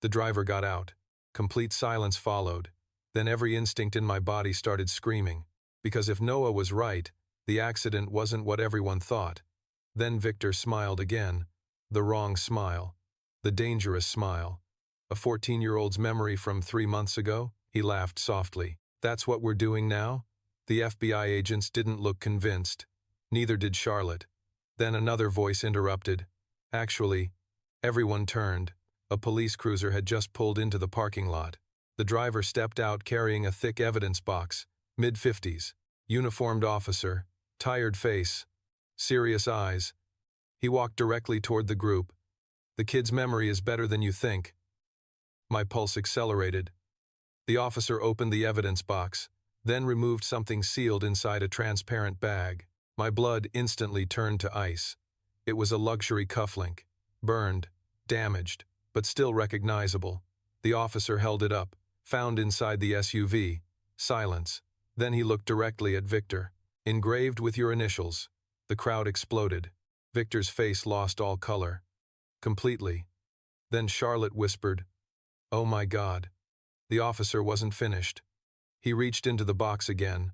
A: The driver got out. Complete silence followed. Then every instinct in my body started screaming. Because if Noah was right, the accident wasn't what everyone thought. Then Victor smiled again. The wrong smile. The dangerous smile. A 14-year-old's memory from 3 months ago? He laughed softly. That's what we're doing now? The FBI agents didn't look convinced. Neither did Charlotte. Then another voice interrupted. Actually, everyone turned. A police cruiser had just pulled into the parking lot. The driver stepped out carrying a thick evidence box. Mid-50s. Uniformed officer. Tired face. Serious eyes. He walked directly toward the group. The kid's memory is better than you think. My pulse accelerated. The officer opened the evidence box, then removed something sealed inside a transparent bag. My blood instantly turned to ice. It was a luxury cufflink. Burned, damaged, but still recognizable. The officer held it up, found inside the SUV. Silence. Then he looked directly at Victor. Engraved with your initials. The crowd exploded. Victor's face lost all color. Completely. Then Charlotte whispered, "Oh my God." The officer wasn't finished. He reached into the box again.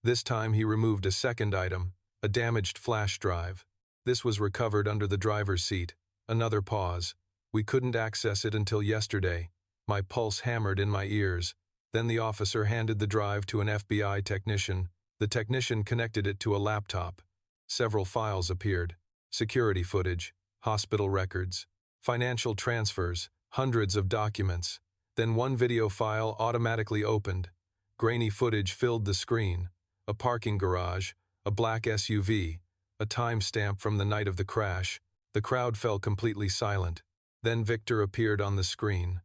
A: This time he removed a second item, a damaged flash drive. This was recovered under the driver's seat. Another pause. We couldn't access it until yesterday. My pulse hammered in my ears. Then the officer handed the drive to an FBI technician. The technician connected it to a laptop. Several files appeared. Security footage, hospital records, financial transfers, hundreds of documents. Then one video file automatically opened. Grainy footage filled the screen. A parking garage, a black SUV, a timestamp from the night of the crash. The crowd fell completely silent. Then Victor appeared on the screen.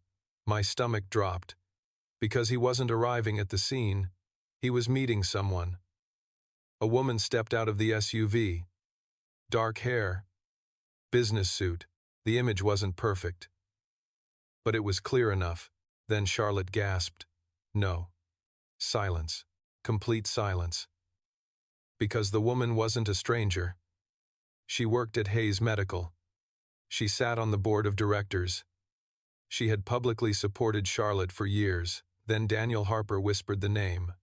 A: My stomach dropped. Because he wasn't arriving at the scene, he was meeting someone. A woman stepped out of the SUV. Dark hair. Business suit. The image wasn't perfect. But it was clear enough. Then Charlotte gasped. No. Silence. Complete silence. Because the woman wasn't a stranger. She worked at Hayes Medical. She sat on the board of directors. She had publicly supported Charlotte for years. Then Daniel Harper whispered the name.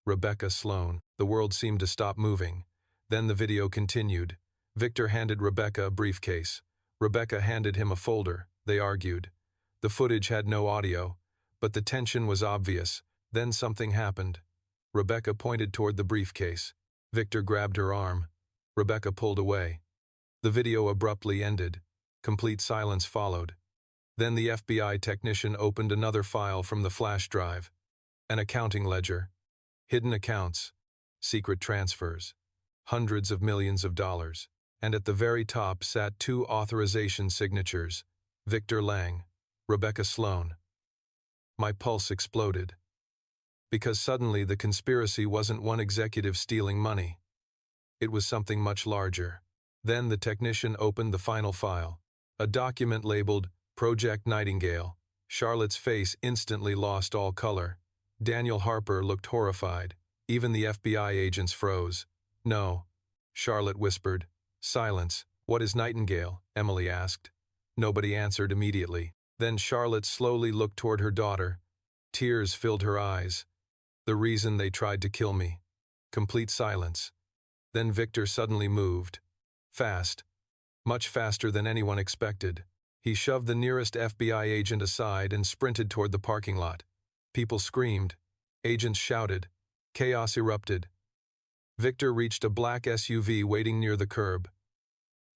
A: Rebecca Sloan. The world seemed to stop moving. Then the video continued. Victor handed Rebecca a briefcase. Rebecca handed him a folder. They argued. The footage had no audio, but the tension was obvious. Then something happened. Rebecca pointed toward the briefcase. Victor grabbed her arm. Rebecca pulled away. The video abruptly ended. Complete silence followed. Then the FBI technician opened another file from the flash drive. An accounting ledger. Hidden accounts, secret transfers, hundreds of millions of dollars. And at the very top sat two authorization signatures, Victor Lang, Rebecca Sloan. My pulse exploded. Because suddenly the conspiracy wasn't one executive stealing money. It was something much larger. Then the technician opened the final file. A document labeled Project Nightingale. Charlotte's face instantly lost all color. Daniel Harper looked horrified. Even the FBI agents froze. No, Charlotte whispered. Silence. What is Nightingale? Emily asked. Nobody answered immediately. Then Charlotte slowly looked toward her daughter. Tears filled her eyes. The reason they tried to kill me. Complete silence. Then Victor suddenly moved. Fast. Much faster than anyone expected. He shoved the nearest FBI agent aside and sprinted toward the parking lot. People screamed. Agents shouted. Chaos erupted. Victor reached a black SUV waiting near the curb.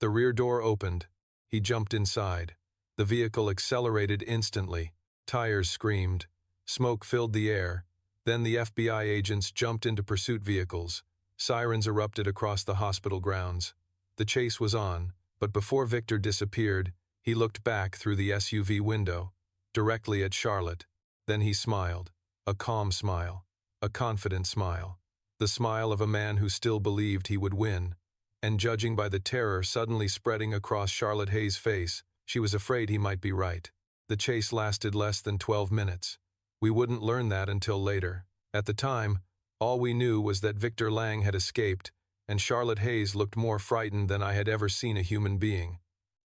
A: The rear door opened. He jumped inside. The vehicle accelerated instantly. Tires screamed. Smoke filled the air. Then the FBI agents jumped into pursuit vehicles. Sirens erupted across the hospital grounds. The chase was on, but before Victor disappeared, he looked back through the SUV window, directly at Charlotte. Then he smiled. A calm smile. A confident smile. The smile of a man who still believed he would win. And judging by the terror suddenly spreading across Charlotte Hayes' face, she was afraid he might be right. The chase lasted less than 12 minutes. We wouldn't learn that until later. At the time, all we knew was that Victor Lang had escaped, and Charlotte Hayes looked more frightened than I had ever seen a human being.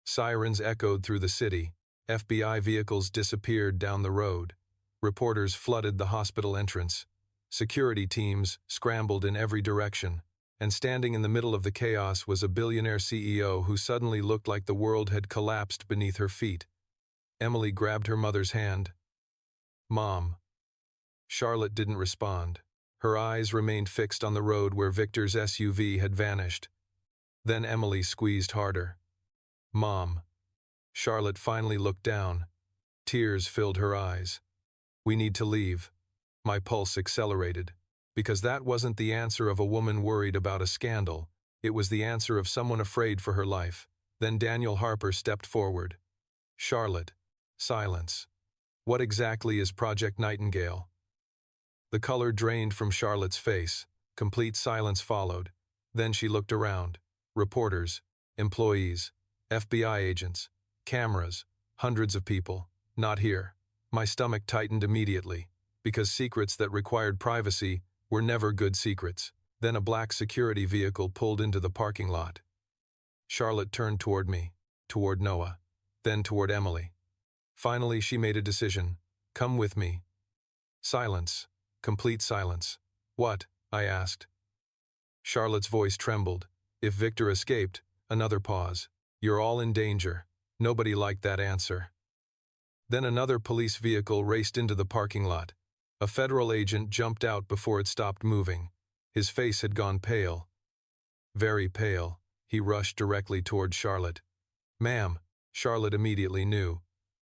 A: Sirens echoed through the city. FBI vehicles disappeared down the road. Reporters flooded the hospital entrance. Security teams scrambled in every direction. And standing in the middle of the chaos was a billionaire CEO who suddenly looked like the world had collapsed beneath her feet. Emily grabbed her mother's hand. Mom. Charlotte didn't respond. Her eyes remained fixed on the road where Victor's SUV had vanished. Then Emily squeezed harder. Mom. Charlotte finally looked down. Tears filled her eyes. We need to leave. My pulse accelerated. Because that wasn't the answer of a woman worried about a scandal. It was the answer of someone afraid for her life. Then Daniel Harper stepped forward. Charlotte. Silence. What exactly is Project Nightingale? The color drained from Charlotte's face. Complete silence followed. Then she looked around. Reporters, employees, FBI agents, cameras, hundreds of people. Not here. My stomach tightened immediately, because secrets that required privacy were never good secrets. Then a black security vehicle pulled into the parking lot. Charlotte turned toward me, toward Noah, then toward Emily. Finally, she made a decision. Come with me. Silence. Complete silence. What? I asked. Charlotte's voice trembled. If Victor escaped, another pause. You're all in danger. Nobody liked that answer. Then another police vehicle raced into the parking lot. A federal agent jumped out before it stopped moving. His face had gone pale. Very pale. He rushed directly toward Charlotte. Ma'am. Charlotte immediately knew.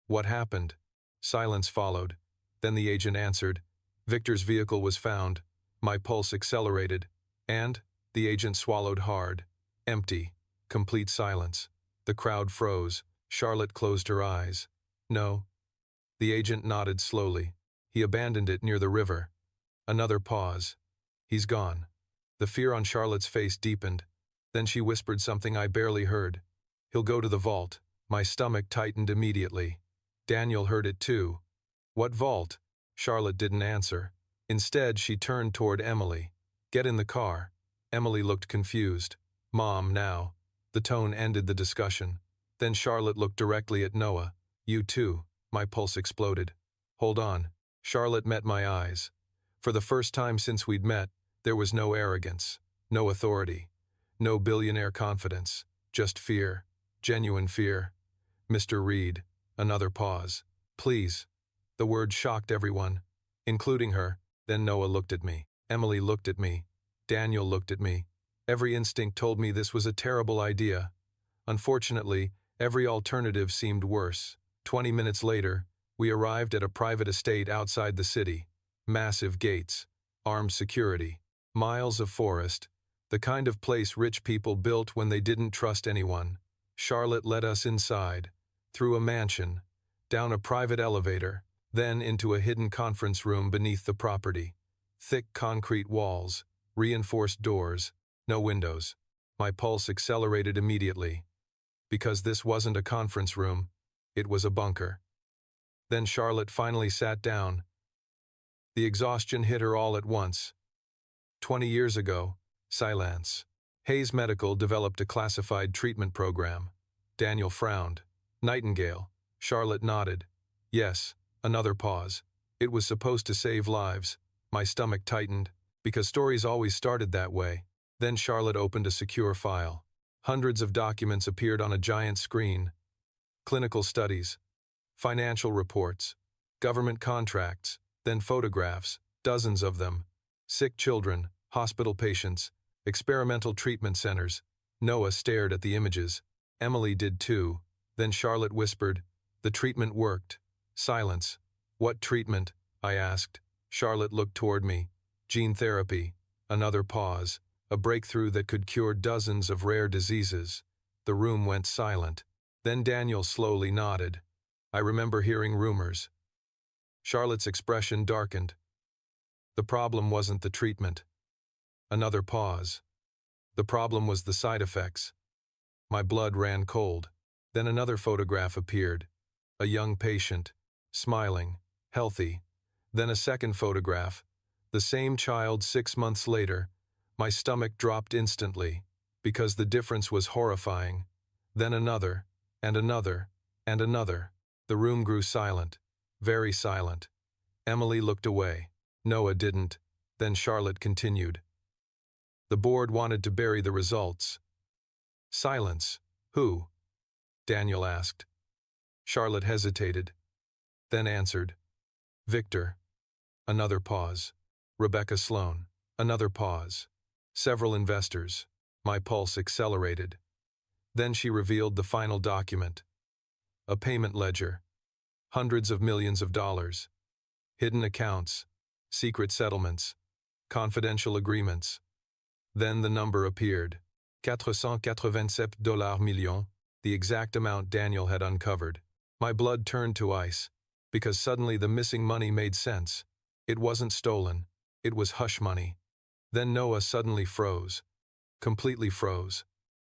A: What happened? Silence followed. Then the agent answered. Victor's vehicle was found. My pulse accelerated. And? The agent swallowed hard. Empty. Complete silence. The crowd froze. Charlotte closed her eyes. No. The agent nodded slowly. He abandoned it near the river. Another pause. He's gone. The fear on Charlotte's face deepened. Then she whispered something I barely heard. He'll go to the vault. My stomach tightened immediately. Daniel heard it too. What vault? Charlotte didn't answer. Instead, she turned toward Emily. Get in the car. Emily looked confused. Mom, now. The tone ended the discussion. Then Charlotte looked directly at Noah. You too. My pulse exploded. Hold on. Charlotte met my eyes. For the first time since we'd met, there was no arrogance, no authority, no billionaire confidence, just fear, genuine fear. Mr. Reed. Another pause. Please. The word shocked everyone, including her. Then Noah looked at me. Emily looked at me. Daniel looked at me. Every instinct told me this was a terrible idea. Unfortunately, every alternative seemed worse. 20 minutes later, we arrived at a private estate outside the city. Massive gates. armed security, miles of forest, the kind of place rich people built when they didn't trust anyone. Charlotte led us inside, through a mansion, down a private elevator, then into a hidden conference room beneath the property. Thick concrete walls, reinforced doors, no windows. My pulse accelerated immediately. Because this wasn't a conference room, it was a bunker. Then Charlotte finally sat down. The exhaustion hit her all at once. 20 years ago, silence. Hayes Medical developed a classified treatment program. Daniel frowned. Nightingale. Charlotte nodded. Yes, another pause. It was supposed to save lives. My stomach tightened, because stories always started that way. Then Charlotte opened a secure file. Hundreds of documents appeared on a giant screen. Clinical studies, financial reports, government contracts, then photographs, dozens of them. Sick children, hospital patients, experimental treatment centers. Noah stared at the images. Emily did too. Then Charlotte whispered, "The treatment worked." Silence. "What treatment?" I asked. Charlotte looked toward me. "Gene therapy." Another pause. A breakthrough that could cure dozens of rare diseases. The room went silent. Then Daniel slowly nodded. I remember hearing rumors. Charlotte's expression darkened. The problem wasn't the treatment. Another pause. The problem was the side effects. My blood ran cold. Then another photograph appeared. A young patient, smiling, healthy. Then a second photograph. The same child 6 months later. My stomach dropped instantly, because the difference was horrifying. Then another, and another, and another. The room grew silent, very silent. Emily looked away. Noah didn't. Then Charlotte continued. The board wanted to bury the results. Silence. Who? Daniel asked. Charlotte hesitated, then answered. Victor. Another pause. Rebecca Sloan. Another pause. Several investors. My pulse accelerated. Then she revealed the final document. A payment ledger. Hundreds of millions of dollars. Hidden accounts. Secret settlements. Confidential agreements. Then the number appeared. $487 millions, the exact amount Daniel had uncovered. My blood turned to ice, because suddenly the missing money made sense. It wasn't stolen. It was hush money. Then Noah suddenly froze. Completely froze.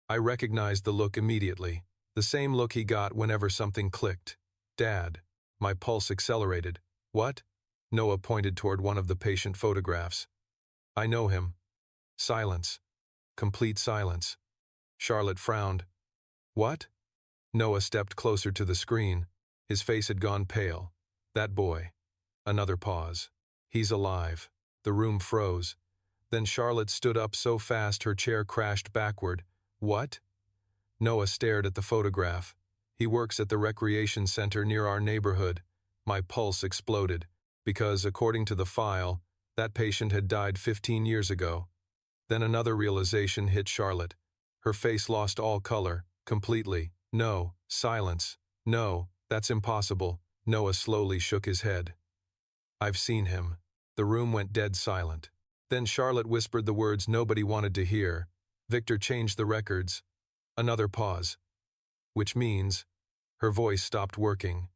A: I recognized the look immediately, the same look he got whenever something clicked. Dad. My pulse accelerated. What? Noah pointed toward one of the patient photographs. I know him. Silence. Complete silence. Charlotte frowned. What? Noah stepped closer to the screen. His face had gone pale. That boy. Another pause. He's alive. The room froze. Then Charlotte stood up so fast her chair crashed backward. What? Noah stared at the photograph. He works at the recreation center near our neighborhood. My pulse exploded, because, according to the file, that patient had died 15 years ago. Then another realization hit Charlotte. Her face lost all color, completely. No, silence. No, that's impossible. Noah slowly shook his head. I've seen him. The room went dead silent. Then Charlotte whispered the words nobody wanted to hear. Victor changed the records. Another pause. Which means, her voice stopped working.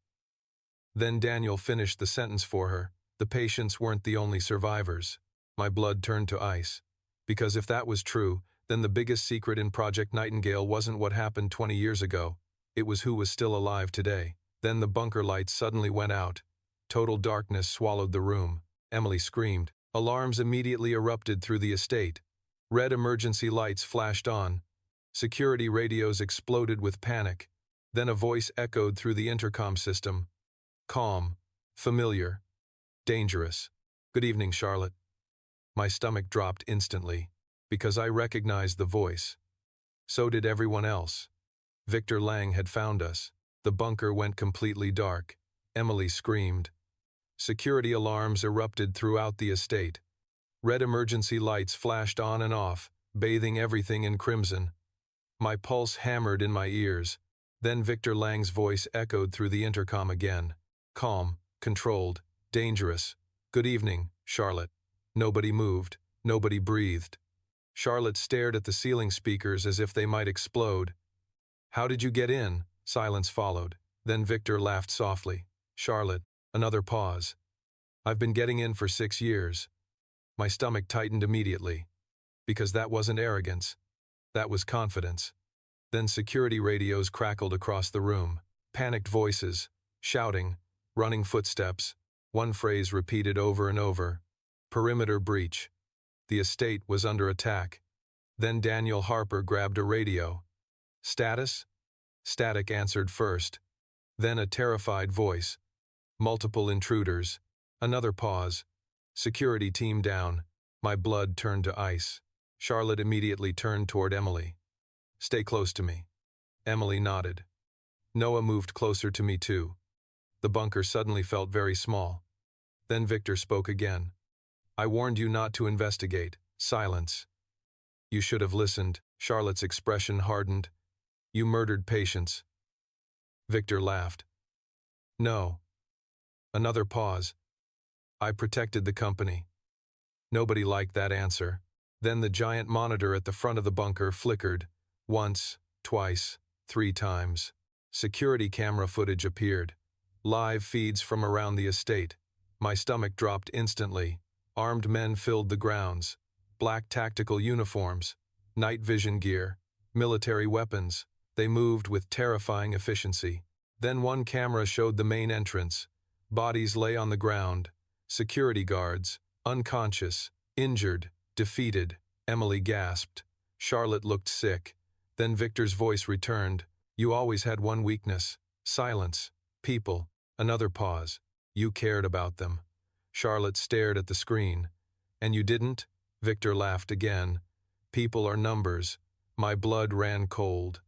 A: Then Daniel finished the sentence for her. The patients weren't the only survivors. My blood turned to ice. Because if that was true, then the biggest secret in Project Nightingale wasn't what happened 20 years ago. It was who was still alive today. Then the bunker lights suddenly went out. Total darkness swallowed the room. Emily screamed. Alarms immediately erupted through the estate. Red emergency lights flashed on. Security radios exploded with panic. Then a voice echoed through the intercom system. Calm. Familiar. Dangerous. Good evening, Charlotte. My stomach dropped instantly, because I recognized the voice. So did everyone else. Victor Lang had found us. The bunker went completely dark. Emily screamed. Security alarms erupted throughout the estate. Red emergency lights flashed on and off, bathing everything in crimson. My pulse hammered in my ears. Then Victor Lang's voice echoed through the intercom again. Calm, controlled, dangerous. Good evening, Charlotte. Nobody moved. Nobody breathed. Charlotte stared at the ceiling speakers as if they might explode. "How did you get in?" Silence followed. Then Victor laughed softly. "Charlotte," another pause. "I've been getting in for 6 years." My stomach tightened immediately. Because that wasn't arrogance. That was confidence. Then security radios crackled across the room. Panicked voices, shouting, running footsteps. One phrase repeated over and over. "Perimeter breach." The estate was under attack. Then Daniel Harper grabbed a radio. "Status?" Static answered first. Then a terrified voice. "Multiple intruders." Another pause. "Security team down." My blood turned to ice. Charlotte immediately turned toward Emily. "Stay close to me." Emily nodded. Noah moved closer to me too. The bunker suddenly felt very small. Then Victor spoke again. "I warned you not to investigate." Silence. "You should have listened." Charlotte's expression hardened. "You murdered patients." Victor laughed. "No." Another pause. "I protected the company." Nobody liked that answer. Then the giant monitor at the front of the bunker flickered. Once, twice, 3 times. Security camera footage appeared. Live feeds from around the estate. My stomach dropped instantly. Armed men filled the grounds. Black tactical uniforms, night vision gear, military weapons. They moved with terrifying efficiency. Then one camera showed the main entrance. Bodies lay on the ground. Security guards, unconscious, injured, defeated. Emily gasped. Charlotte looked sick. Then Victor's voice returned. "You always had one weakness. Silence. People." Another pause. "You cared about them." Charlotte stared at the screen. "And you didn't?" Victor laughed again. "People are numbers." My blood ran cold.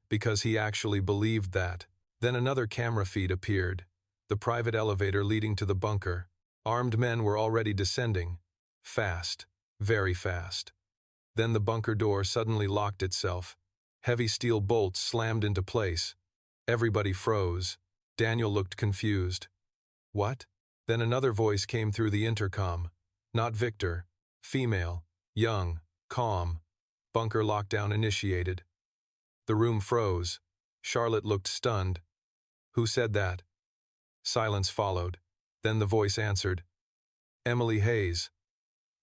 A: Because he actually believed that. Then another camera feed appeared. The private elevator leading to the bunker. Armed men were already descending. Fast. Very fast. Then the bunker door suddenly locked itself. Heavy steel bolts slammed into place. Everybody froze. Daniel looked confused. "What?" Then another voice came through the intercom. Not Victor. Female. Young. Calm. "Bunker lockdown initiated." The room froze. Charlotte looked stunned. "Who said that?" Silence followed. Then the voice answered. "Emily Hayes."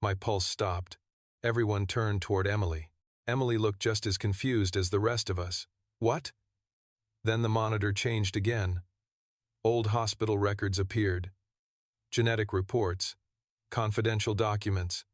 A: My pulse stopped. Everyone turned toward Emily. Emily looked just as confused as the rest of us. "What?" Then the monitor changed again. Old hospital records appeared. Genetic reports. Confidential documents.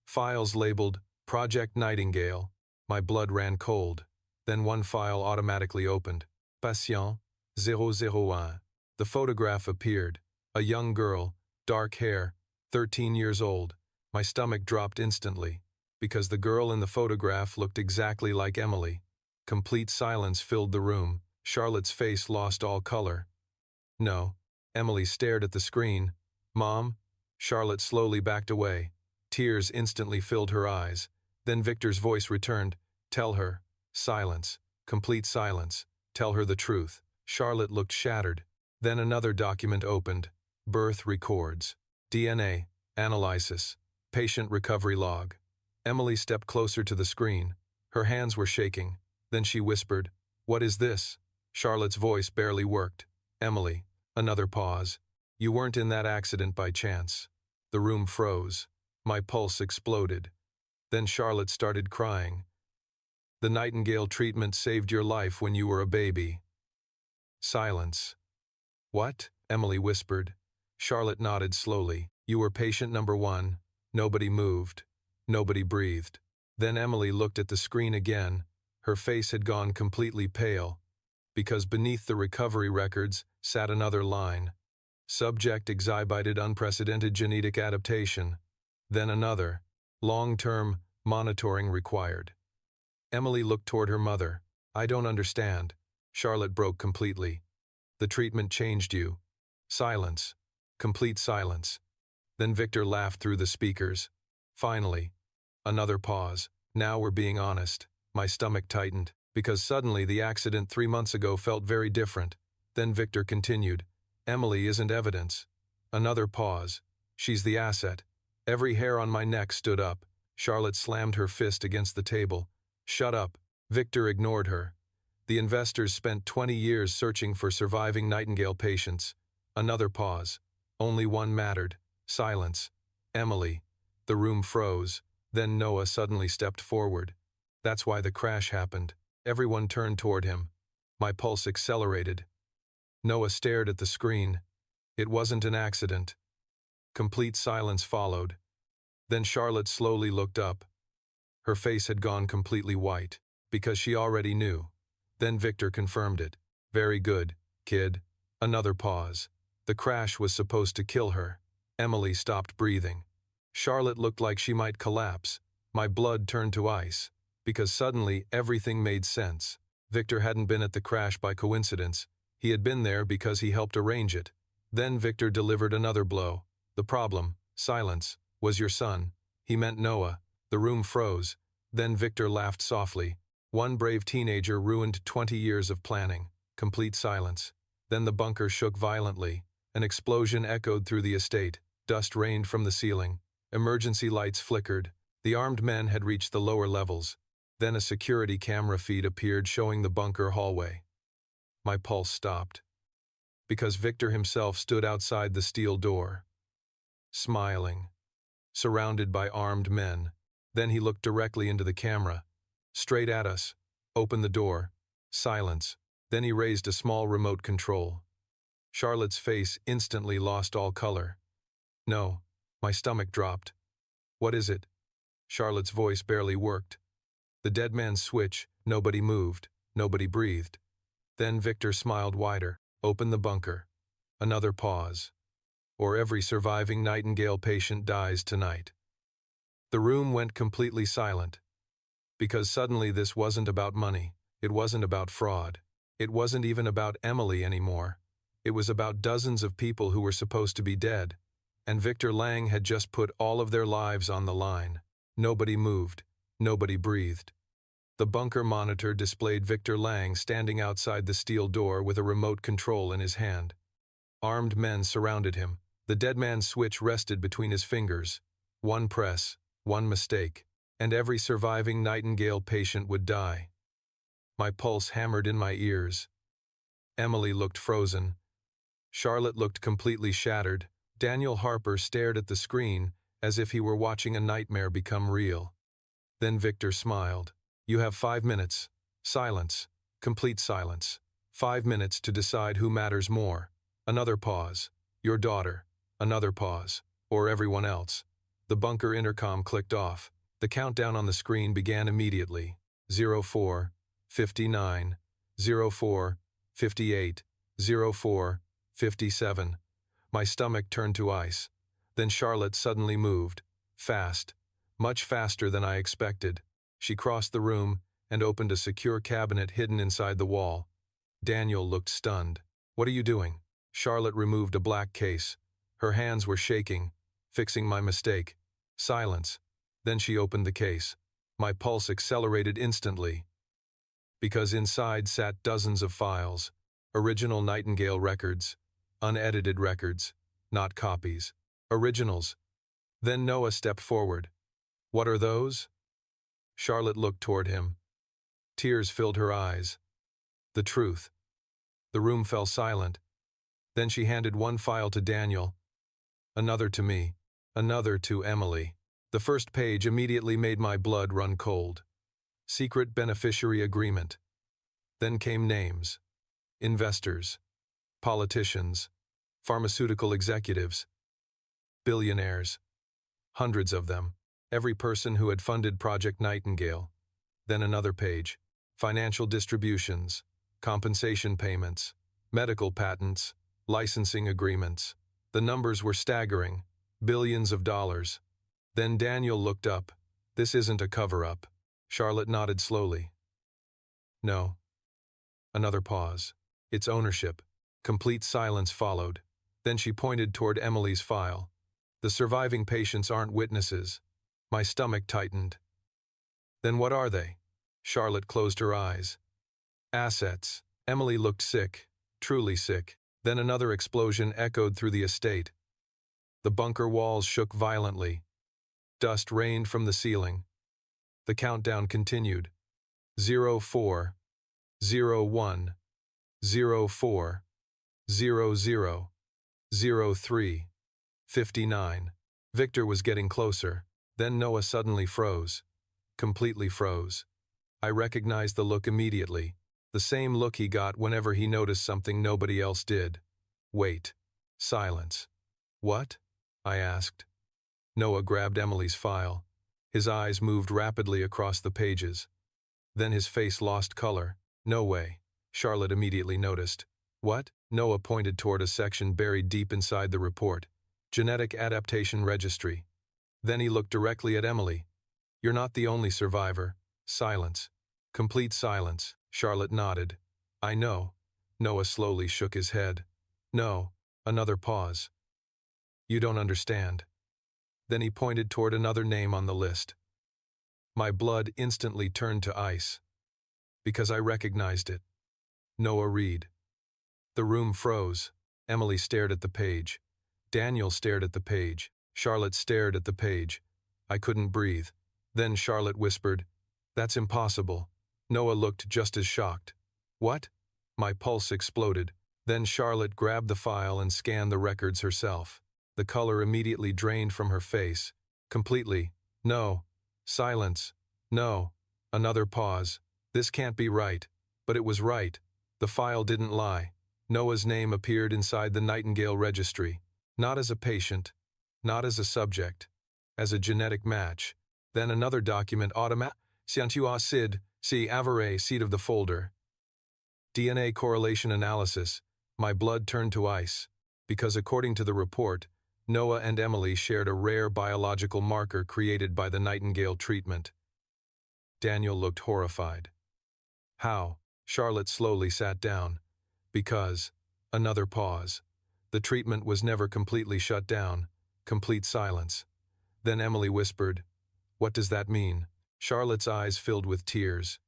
A: Files labeled Project Nightingale. My blood ran cold. Then one file automatically opened. Patient 001. The photograph appeared. A young girl, dark hair, 13 years old. My stomach dropped instantly. Because the girl in the photograph looked exactly like Emily. Complete silence filled the room. Charlotte's face lost all color. "No." Emily stared at the screen. "Mom?" Charlotte slowly backed away. Tears instantly filled her eyes. Then Victor's voice returned. "Tell her." Silence. Complete silence. "Tell her the truth." Charlotte looked shattered. Then another document opened. Birth records. DNA. Analysis. Patient recovery log. Emily stepped closer to the screen. Her hands were shaking. Then she whispered, "What is this?" Charlotte's voice barely worked. "Emily." Another pause. "You weren't in that accident by chance." The room froze. My pulse exploded. Then Charlotte started crying. "The Nightingale treatment saved your life when you were a baby." Silence. "What?" Emily whispered. Charlotte nodded slowly. "You were patient number 1. Nobody moved. Nobody breathed." Then Emily looked at the screen again. Her face had gone completely pale. Because beneath the recovery records sat another line. Subject exhibited unprecedented genetic adaptation. Then another. Long-term monitoring required. Emily looked toward her mother. "I don't understand." Charlotte broke completely. "The treatment changed you." Silence. Complete silence. Then Victor laughed through the speakers. Finally. Another pause. "Now we're being honest." My stomach tightened, because suddenly the accident 3 months ago felt very different. Then Victor continued. "Emily isn't evidence." Another pause. "She's the asset." Every hair on my neck stood up. Charlotte slammed her fist against the table. "Shut up." Victor ignored her. The investors spent 20 years searching for surviving Nightingale patients. Another pause. Only one mattered. Silence. Emily. The room froze. Then Noah suddenly stepped forward. That's why the crash happened. Everyone turned toward him. My pulse accelerated. Noah stared at the screen. It wasn't an accident. Complete silence followed. Then Charlotte slowly looked up. Her face had gone completely white, because she already knew. Then Victor confirmed it. "Very good, kid." Another pause. The crash was supposed to kill her. Emily stopped breathing. Charlotte looked like she might collapse. My blood turned to ice, because suddenly everything made sense. Victor hadn't been at the crash by coincidence. He had been there because he helped arrange it. Then Victor delivered another blow. The problem, silence, was your son. He meant Noah. The room froze. Then Victor laughed softly. One brave teenager ruined 20 years of planning. Complete silence. Then the bunker shook violently. An explosion echoed through the estate. Dust rained from the ceiling. Emergency lights flickered. The armed men had reached the lower levels. Then a security camera feed appeared showing the bunker hallway. My pulse stopped. Because Victor himself stood outside the steel door. Smiling. Surrounded by armed men. Then he looked directly into the camera. Straight at us. Opened the door. Silence. Then he raised a small remote control. Charlotte's face instantly lost all color. "No." My stomach dropped. "What is it?" Charlotte's voice barely worked. The dead man's switch. Nobody moved. Nobody breathed. Then Victor smiled wider. "Open the bunker." Another pause. "Or every surviving Nightingale patient dies tonight." The room went completely silent. Because suddenly this wasn't about money. It wasn't about fraud. It wasn't even about Emily anymore. It was about dozens of people who were supposed to be dead. And Victor Lang had just put all of their lives on the line. Nobody moved. Nobody breathed. The bunker monitor displayed Victor Lang standing outside the steel door with a remote control in his hand. Armed men surrounded him. The dead man's switch rested between his fingers. One press, one mistake, and every surviving Nightingale patient would die. My pulse hammered in my ears. Emily looked frozen. Charlotte looked completely shattered. Daniel Harper stared at the screen as if he were watching a nightmare become real. Then Victor smiled. "You have 5 minutes. Silence. Complete silence. 5 minutes to decide who matters more." Another pause. "Your daughter." Another pause. "Or everyone else." The bunker intercom clicked off. The countdown on the screen began immediately. 04, 59, 04, 58, 04, 57. My stomach turned to ice. Then Charlotte suddenly moved. Fast. Much faster than I expected. She crossed the room and opened a secure cabinet hidden inside the wall. Daniel looked stunned. "What are you doing?" Charlotte removed a black case. Her hands were shaking, fixing my mistake. Silence. Then she opened the case. My pulse accelerated instantly. Because inside sat dozens of files. Original Nightingale records. Unedited records. Not copies. Originals. Then Noah stepped forward. "What are those?" Charlotte looked toward him. Tears filled her eyes. The truth. The room fell silent. Then she handed one file to Daniel, another to me, another to Emily. The first page immediately made my blood run cold. Secret beneficiary agreement. Then came names. Investors. Politicians. Pharmaceutical executives. Billionaires. Hundreds of them. Every person who had funded Project Nightingale. Then another page. Financial distributions. Compensation payments. Medical patents. Licensing agreements. The numbers were staggering. Billions of dollars. Then Daniel looked up. "This isn't a cover-up." Charlotte nodded slowly. "No." Another pause. "It's ownership." Complete silence followed. Then she pointed toward Emily's file. "The surviving patients aren't witnesses." My stomach tightened. "Then what are they?" Charlotte closed her eyes. "Assets." Emily looked sick, truly sick. Then another explosion echoed through the estate. The bunker walls shook violently. Dust rained from the ceiling. The countdown continued. 04, 01, 04, 00, 03, 59. Victor was getting closer. Then Noah suddenly froze. Completely froze. I recognized the look immediately. The same look he got whenever he noticed something nobody else did. Wait. Silence. What? I asked. Noah grabbed Emily's file. His eyes moved rapidly across the pages. Then his face lost color. No way. Charlotte immediately noticed. What? Noah pointed toward a section buried deep inside the report. Genetic Adaptation Registry. Then he looked directly at Emily. You're not the only survivor. Silence. Complete silence. Charlotte nodded. I know. Noah slowly shook his head. No. Another pause. You don't understand. Then he pointed toward another name on the list. My blood instantly turned to ice. Because I recognized it. Noah Reed. The room froze. Emily stared at the page. Daniel stared at the page. Charlotte stared at the page. I couldn't breathe. Then Charlotte whispered, That's impossible. Noah looked just as shocked. What? My pulse exploded. Then Charlotte grabbed the file and scanned the records herself. The color immediately drained from her face. Completely. No. Silence. No. Another pause. This can't be right. But it was right. The file didn't lie. Noah's name appeared inside the Nightingale registry. Not as a patient. Not as a subject. As a genetic match. Then another document Siantua Sid, see Avare seat of the folder. DNA correlation analysis. My blood turned to ice. Because according to the report, Noah and Emily shared a rare biological marker created by the Nightingale treatment. Daniel looked horrified. How? Charlotte slowly sat down. Because. Another pause. The treatment was never completely shut down. Complete silence. Then Emily whispered, What does that mean? Charlotte's eyes filled with tears.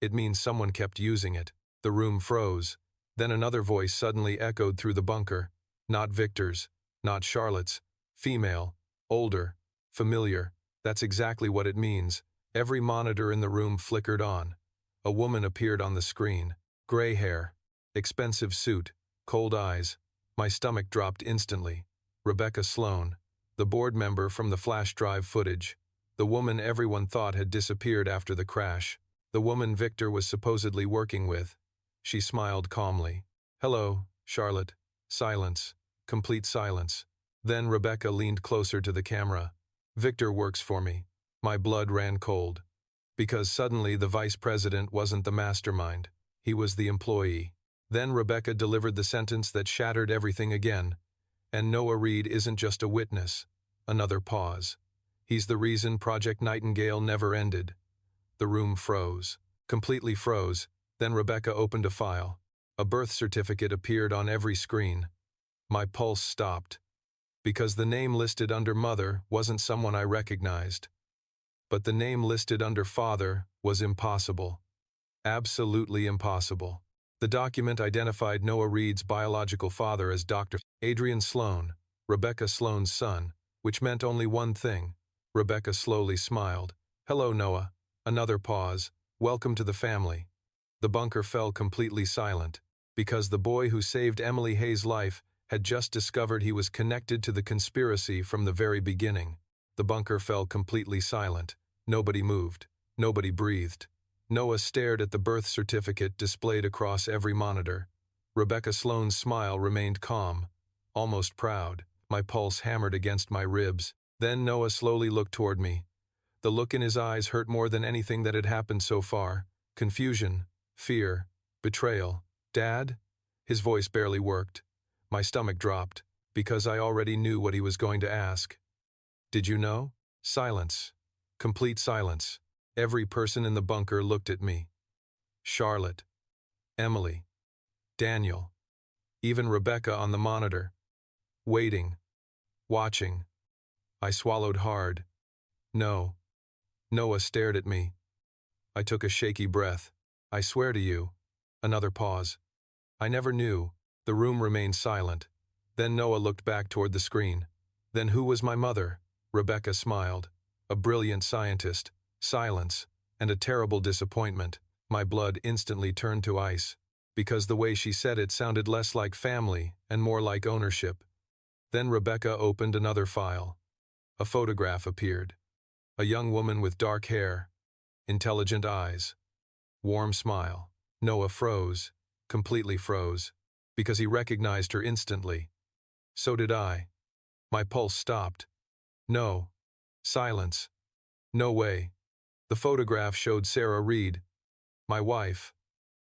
A: It means someone kept using it. The room froze. Then another voice suddenly echoed through the bunker. Not Victor's. Not Charlotte's. Female. Older. Familiar. That's exactly what it means. Every monitor in the room flickered on. A woman appeared on the screen. Gray hair. Expensive suit. Cold eyes. My stomach dropped instantly. Rebecca Sloan. The board member from the flash drive footage. The woman everyone thought had disappeared after the crash. The woman Victor was supposedly working with. She smiled calmly. Hello, Charlotte. Silence. Complete silence. Then Rebecca leaned closer to the camera. Victor works for me. My blood ran cold. Because suddenly the vice president wasn't the mastermind. He was the employee. Then Rebecca delivered the sentence that shattered everything again. And Noah Reed isn't just a witness. Another pause. He's the reason Project Nightingale never ended. The room froze. Completely froze. Then Rebecca opened a file. A birth certificate appeared on every screen. My pulse stopped. Because the name listed under mother wasn't someone I recognized. But the name listed under father was impossible. Absolutely impossible. The document identified Noah Reed's biological father as Dr. Adrian Sloan, Rebecca Sloan's son, which meant only one thing. Rebecca slowly smiled. Hello, Noah. Another pause. Welcome to the family. The bunker fell completely silent, because the boy who saved Emily Hayes' life had just discovered he was connected to the conspiracy from the very beginning. The bunker fell completely silent. Nobody moved. Nobody breathed. Noah stared at the birth certificate displayed across every monitor. Rebecca Sloan's smile remained calm, almost proud. My pulse hammered against my ribs. Then Noah slowly looked toward me. The look in his eyes hurt more than anything that had happened so far. Confusion, fear, betrayal. Dad? His voice barely worked. My stomach dropped, because I already knew what he was going to ask. Did you know? Silence. Complete silence. Every person in the bunker looked at me. Charlotte. Emily. Daniel. Even Rebecca on the monitor. Waiting. Watching. I swallowed hard. No. Noah stared at me. I took a shaky breath. I swear to you. Another pause. I never knew. The room remained silent. Then Noah looked back toward the screen. Then who was my mother? Rebecca smiled. a brilliant scientist, silence, and a terrible disappointment. My blood instantly turned to ice, because the way she said it sounded less like family and more like ownership. Then Rebecca opened another file. A photograph appeared. A young woman with dark hair, intelligent eyes, warm smile. Noah froze, completely froze, because he recognized her instantly. So did I. My pulse stopped. No. Silence. No way. The photograph showed Sarah Reed, my wife,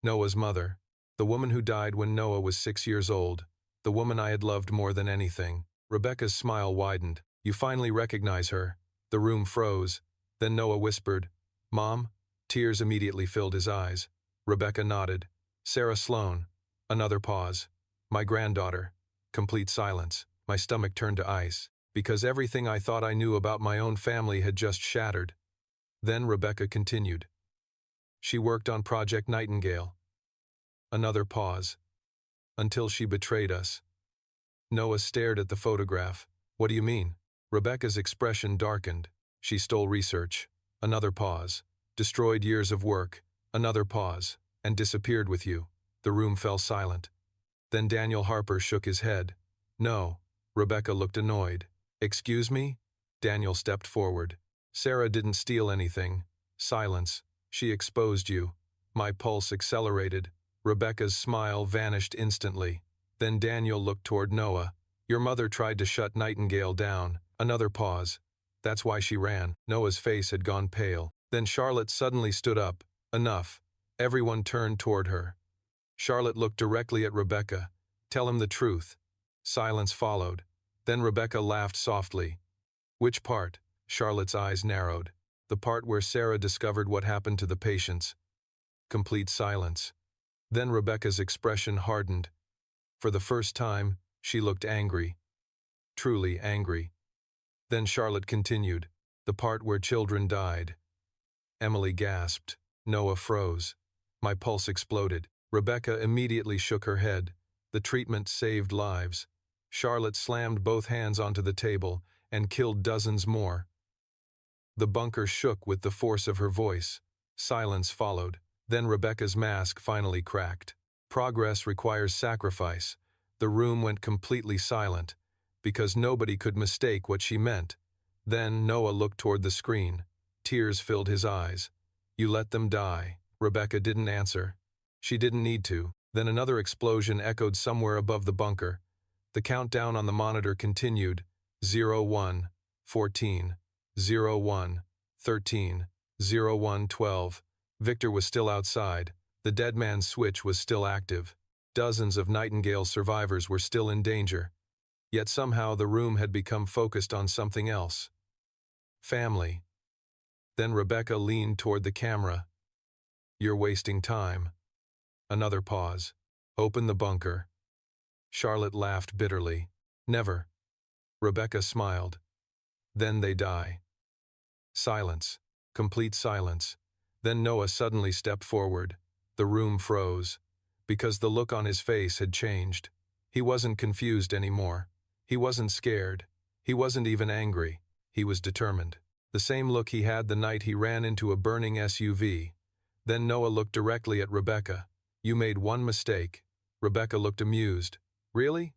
A: Noah's mother, the woman who died when Noah was 6 years old, the woman I had loved more than anything. Rebecca's smile widened. You finally recognize her. The room froze. Then Noah whispered, Mom? Tears immediately filled his eyes. Rebecca nodded. Sarah Sloan. Another pause. My granddaughter. Complete silence. My stomach turned to ice, because everything I thought I knew about my own family had just shattered. Then Rebecca continued. She worked on Project Nightingale. Another pause. Until she betrayed us. Noah stared at the photograph. What do you mean? Rebecca's expression darkened. She stole research. Another pause. Destroyed years of work. Another pause. And disappeared with you. The room fell silent. Then Daniel Harper shook his head. No. Rebecca looked annoyed. Excuse me? Daniel stepped forward. Sarah didn't steal anything. Silence. She exposed you. My pulse accelerated. Rebecca's smile vanished instantly. Then Daniel looked toward Noah. Your mother tried to shut Nightingale down. Another pause. That's why she ran. Noah's face had gone pale. Then Charlotte suddenly stood up. Enough. Everyone turned toward her. Charlotte looked directly at Rebecca. Tell him the truth. Silence followed. Then Rebecca laughed softly. Which part? Charlotte's eyes narrowed. The part where Sarah discovered what happened to the patients. Complete silence. Then Rebecca's expression hardened. For the first time, she looked angry. Truly angry. Then Charlotte continued. The part where children died. Emily gasped. Noah froze. My pulse exploded. Rebecca immediately shook her head. The treatment saved lives. Charlotte slammed both hands onto the table and killed dozens more. The bunker shook with the force of her voice. Silence followed. Then Rebecca's mask finally cracked. Progress requires sacrifice. The room went completely silent, because nobody could mistake what she meant. Then Noah looked toward the screen. Tears filled his eyes. You let them die. Rebecca didn't answer. She didn't need to. Then another explosion echoed somewhere above the bunker. The countdown on the monitor continued. 01, 14, 01, 13, 01, 12. Victor was still outside. The dead man's switch was still active. Dozens of Nightingale survivors were still in danger. Yet somehow the room had become focused on something else. Family. Then Rebecca leaned toward the camera. You're wasting time. Another pause. Open the bunker. Charlotte laughed bitterly. Never. Rebecca smiled. Then they die. Silence. Complete silence. Then Noah suddenly stepped forward. The room froze, because the look on his face had changed. He wasn't confused anymore. He wasn't scared. He wasn't even angry. He was determined. The same look he had the night he ran into a burning SUV. Then Noah looked directly at Rebecca. You made one mistake. Rebecca looked amused. Really?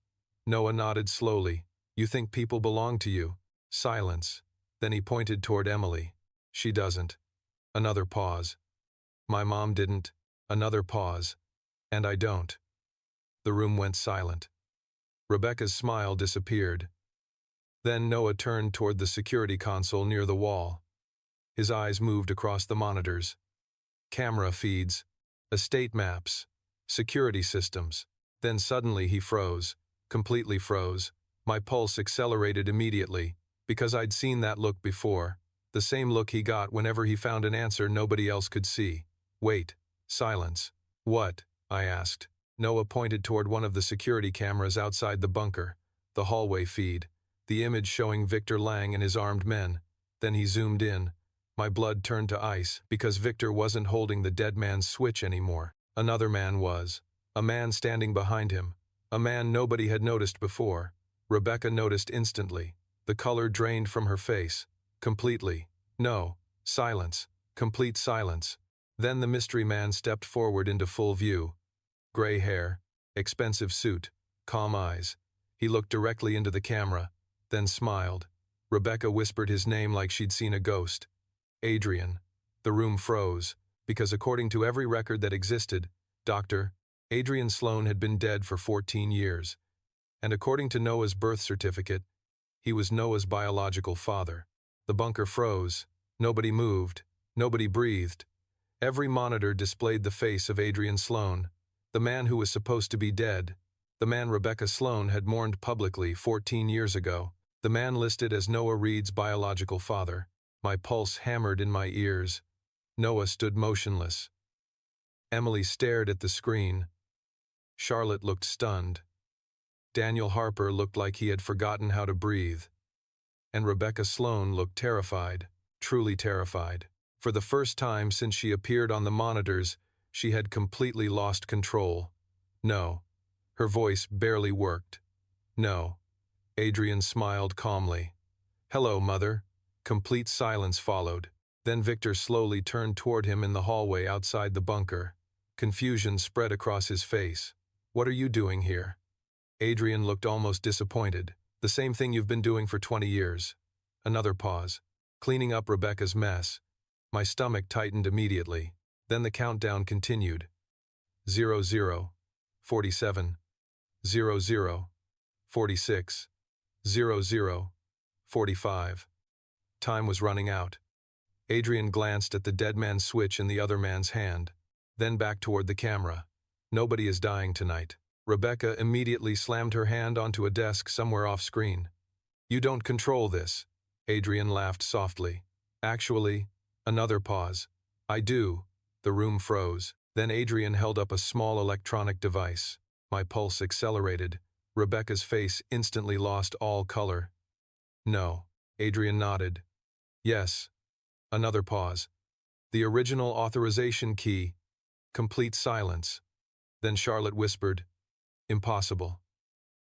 A: Noah nodded slowly. You think people belong to you. Silence. Then he pointed toward Emily. She doesn't. Another pause. My mom didn't. Another pause. And I don't. The room went silent. Rebecca's smile disappeared. Then Noah turned toward the security console near the wall. His eyes moved across the monitors. Camera feeds, estate maps, security systems. Then suddenly he froze, completely froze. My pulse accelerated immediately, because I'd seen that look before, the same look he got whenever he found an answer nobody else could see. Wait. Silence. What? I asked. Noah pointed toward one of the security cameras outside the bunker, the hallway feed, the image showing Victor Lang and his armed men. Then he zoomed in. My blood turned to ice, because Victor wasn't holding the dead man's switch anymore. Another man was. A man standing behind him. A man nobody had noticed before. Rebecca noticed instantly. The color drained from her face. Completely. No. Silence. Complete silence. Then the mystery man stepped forward into full view. Gray hair, expensive suit, calm eyes. He looked directly into the camera, then smiled. Rebecca whispered his name like she'd seen a ghost. Adrian. The room froze, because according to every record that existed, Dr. Adrian Sloan had been dead for 14 years. And according to Noah's birth certificate, he was Noah's biological father. The bunker froze. Nobody moved. Nobody breathed. Every monitor displayed the face of Adrian Sloan, the man who was supposed to be dead, the man Rebecca Sloan had mourned publicly 14 years ago, the man listed as Noah Reed's biological father. My pulse hammered in my ears. Noah stood motionless. Emily stared at the screen. Charlotte looked stunned. Daniel Harper looked like he had forgotten how to breathe. And Rebecca Sloan looked terrified, truly terrified. For the first time since she appeared on the monitors, she had completely lost control. No. Her voice barely worked. No. Adrian smiled calmly. Hello, Mother. Complete silence followed. Then Victor slowly turned toward him in the hallway outside the bunker. Confusion spread across his face. What are you doing here? Adrian looked almost disappointed. The same thing you've been doing for 20 years. Another pause. Cleaning up Rebecca's mess. My stomach tightened immediately. Then the countdown continued. 00, 47, 00, 46, 00, 45. Time was running out. Adrian glanced at the dead man's switch in the other man's hand, then back toward the camera. Nobody is dying tonight. Rebecca immediately slammed her hand onto a desk somewhere off-screen. You don't control this. Adrian laughed softly. Actually, another pause. I do. The room froze. Then Adrian held up a small electronic device. My pulse accelerated. Rebecca's face instantly lost all color. No. Adrian nodded. Yes. Another pause. The original authorization key. Complete silence. Then Charlotte whispered, Impossible.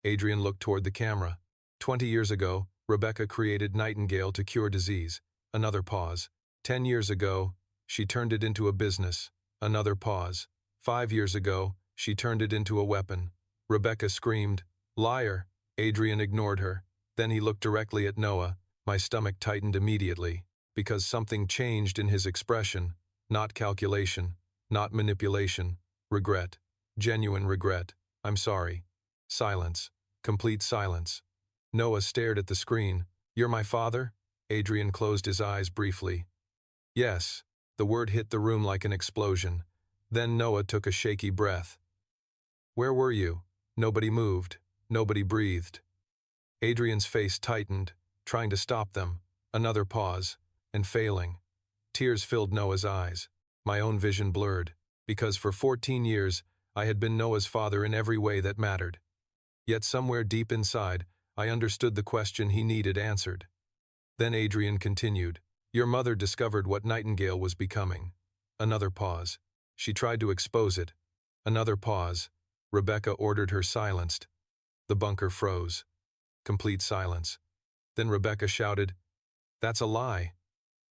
A: Adrian looked toward the camera. 20 years ago, Rebecca created Nightingale to cure disease. Another pause. 10 years ago, she turned it into a business. Another pause. 5 years ago, she turned it into a weapon. Rebecca screamed, Liar! Adrian ignored her. Then he looked directly at Noah. My stomach tightened immediately, because something changed in his expression. Not calculation, not manipulation. Regret. Genuine regret. I'm sorry. Silence. Complete silence. Noah stared at the screen. You're my father? Adrian closed his eyes briefly. Yes. The word hit the room like an explosion. Then Noah took a shaky breath. Where were you? Nobody moved. Nobody breathed. Adrian's face tightened, trying to stop them. Another pause, and failing. Tears filled Noah's eyes. My own vision blurred, because for 14 years, I had been Noah's father in every way that mattered. Yet somewhere deep inside, I understood the question he needed answered. Then Adrian continued. Your mother discovered what Nightingale was becoming. Another pause. She tried to expose it. Another pause. Rebecca ordered her silenced. The bunker froze. Complete silence. Then Rebecca shouted, That's a lie.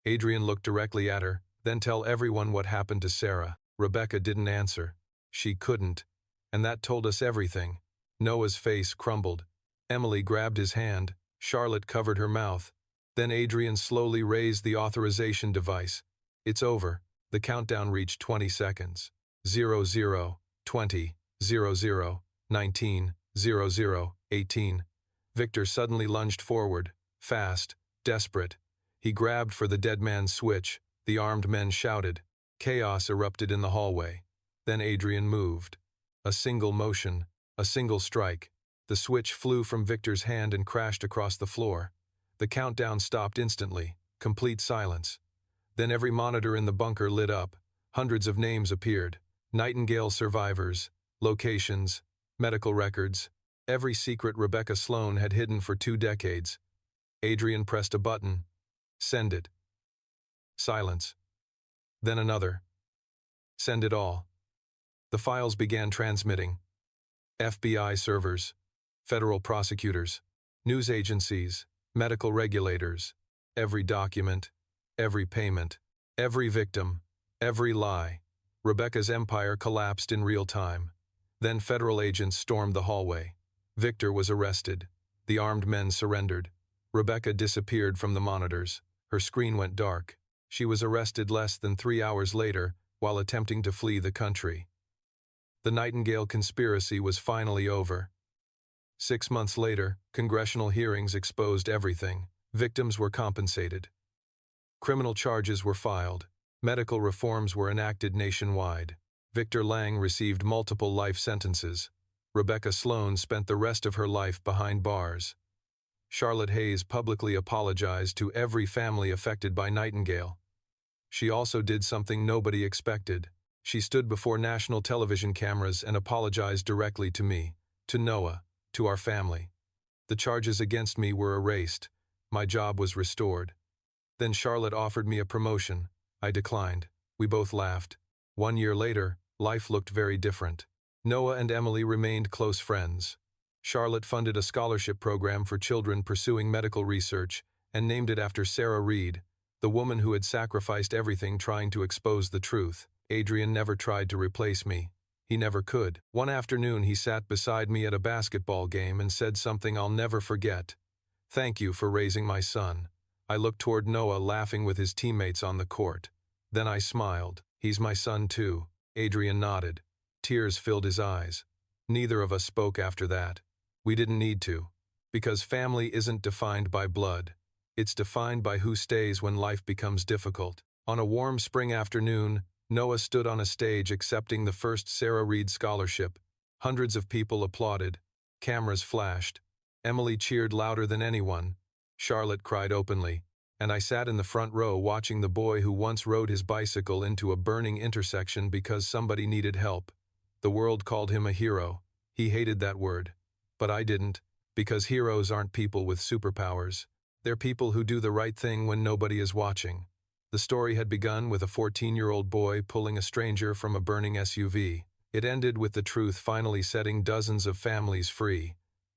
A: Adrian looked directly at her, then tell everyone what happened to Sarah. Rebecca didn't answer. She couldn't. And that told us everything. Noah's face crumbled. Emily grabbed his hand. Charlotte covered her mouth. Then Adrian slowly raised the authorization device. It's over. The countdown reached 20 seconds. 00, 20, 00, 19, 00, 18. Victor suddenly lunged forward, fast, desperate. He grabbed for the dead man's switch. The armed men shouted. Chaos erupted in the hallway. Then Adrian moved. A single motion, a single strike. The switch flew from Victor's hand and crashed across the floor. The countdown stopped instantly. Complete silence. Then every monitor in the bunker lit up. Hundreds of names appeared. Nightingale survivors, locations, medical records. Every secret Rebecca Sloan had hidden for 2 decades. Adrian pressed a button. Send it. Silence. Then another. Send it all. The files began transmitting. FBI servers, federal prosecutors, news agencies, medical regulators. Every document, every payment, every victim, every lie. Rebecca's empire collapsed in real time. Then federal agents stormed the hallway. Victor was arrested. The armed men surrendered. Rebecca disappeared from the monitors. Her screen went dark. She was arrested less than 3 hours later while attempting to flee the country. The Nightingale conspiracy was finally over. 6 months later, congressional hearings exposed everything. Victims were compensated. Criminal charges were filed. Medical reforms were enacted nationwide. Victor Lang received multiple life sentences. Rebecca Sloan spent the rest of her life behind bars. Charlotte Hayes publicly apologized to every family affected by Nightingale. She also did something nobody expected. She stood before national television cameras and apologized directly to me, to Noah, to our family. The charges against me were erased. My job was restored. Then Charlotte offered me a promotion. I declined. We both laughed. 1 year later, life looked very different. Noah and Emily remained close friends. Charlotte funded a scholarship program for children pursuing medical research and named it after Sarah Reed, the woman who had sacrificed everything trying to expose the truth. Adrian never tried to replace me. He never could. One afternoon he sat beside me at a basketball game and said something I'll never forget. "Thank you for raising my son." I looked toward Noah laughing with his teammates on the court. Then I smiled. "He's my son too." Adrian nodded. Tears filled his eyes. Neither of us spoke after that. We didn't need to. Because family isn't defined by blood. It's defined by who stays when life becomes difficult. On a warm spring afternoon, Noah stood on a stage accepting the first Sarah Reed Scholarship. Hundreds of people applauded. Cameras flashed. Emily cheered louder than anyone. Charlotte cried openly. And I sat in the front row watching the boy who once rode his bicycle into a burning intersection because somebody needed help. The world called him a hero. He hated that word. But I didn't, because heroes aren't people with superpowers. They're people who do the right thing when nobody is watching. The story had begun with a 14-year-old boy pulling a stranger from a burning SUV. It ended with the truth finally setting dozens of families free.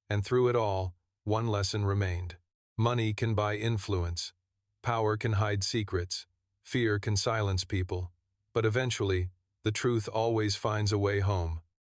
A: And through it all, one lesson remained. Money can buy influence. Power can hide secrets. Fear can silence people. But eventually, the truth always finds a way home.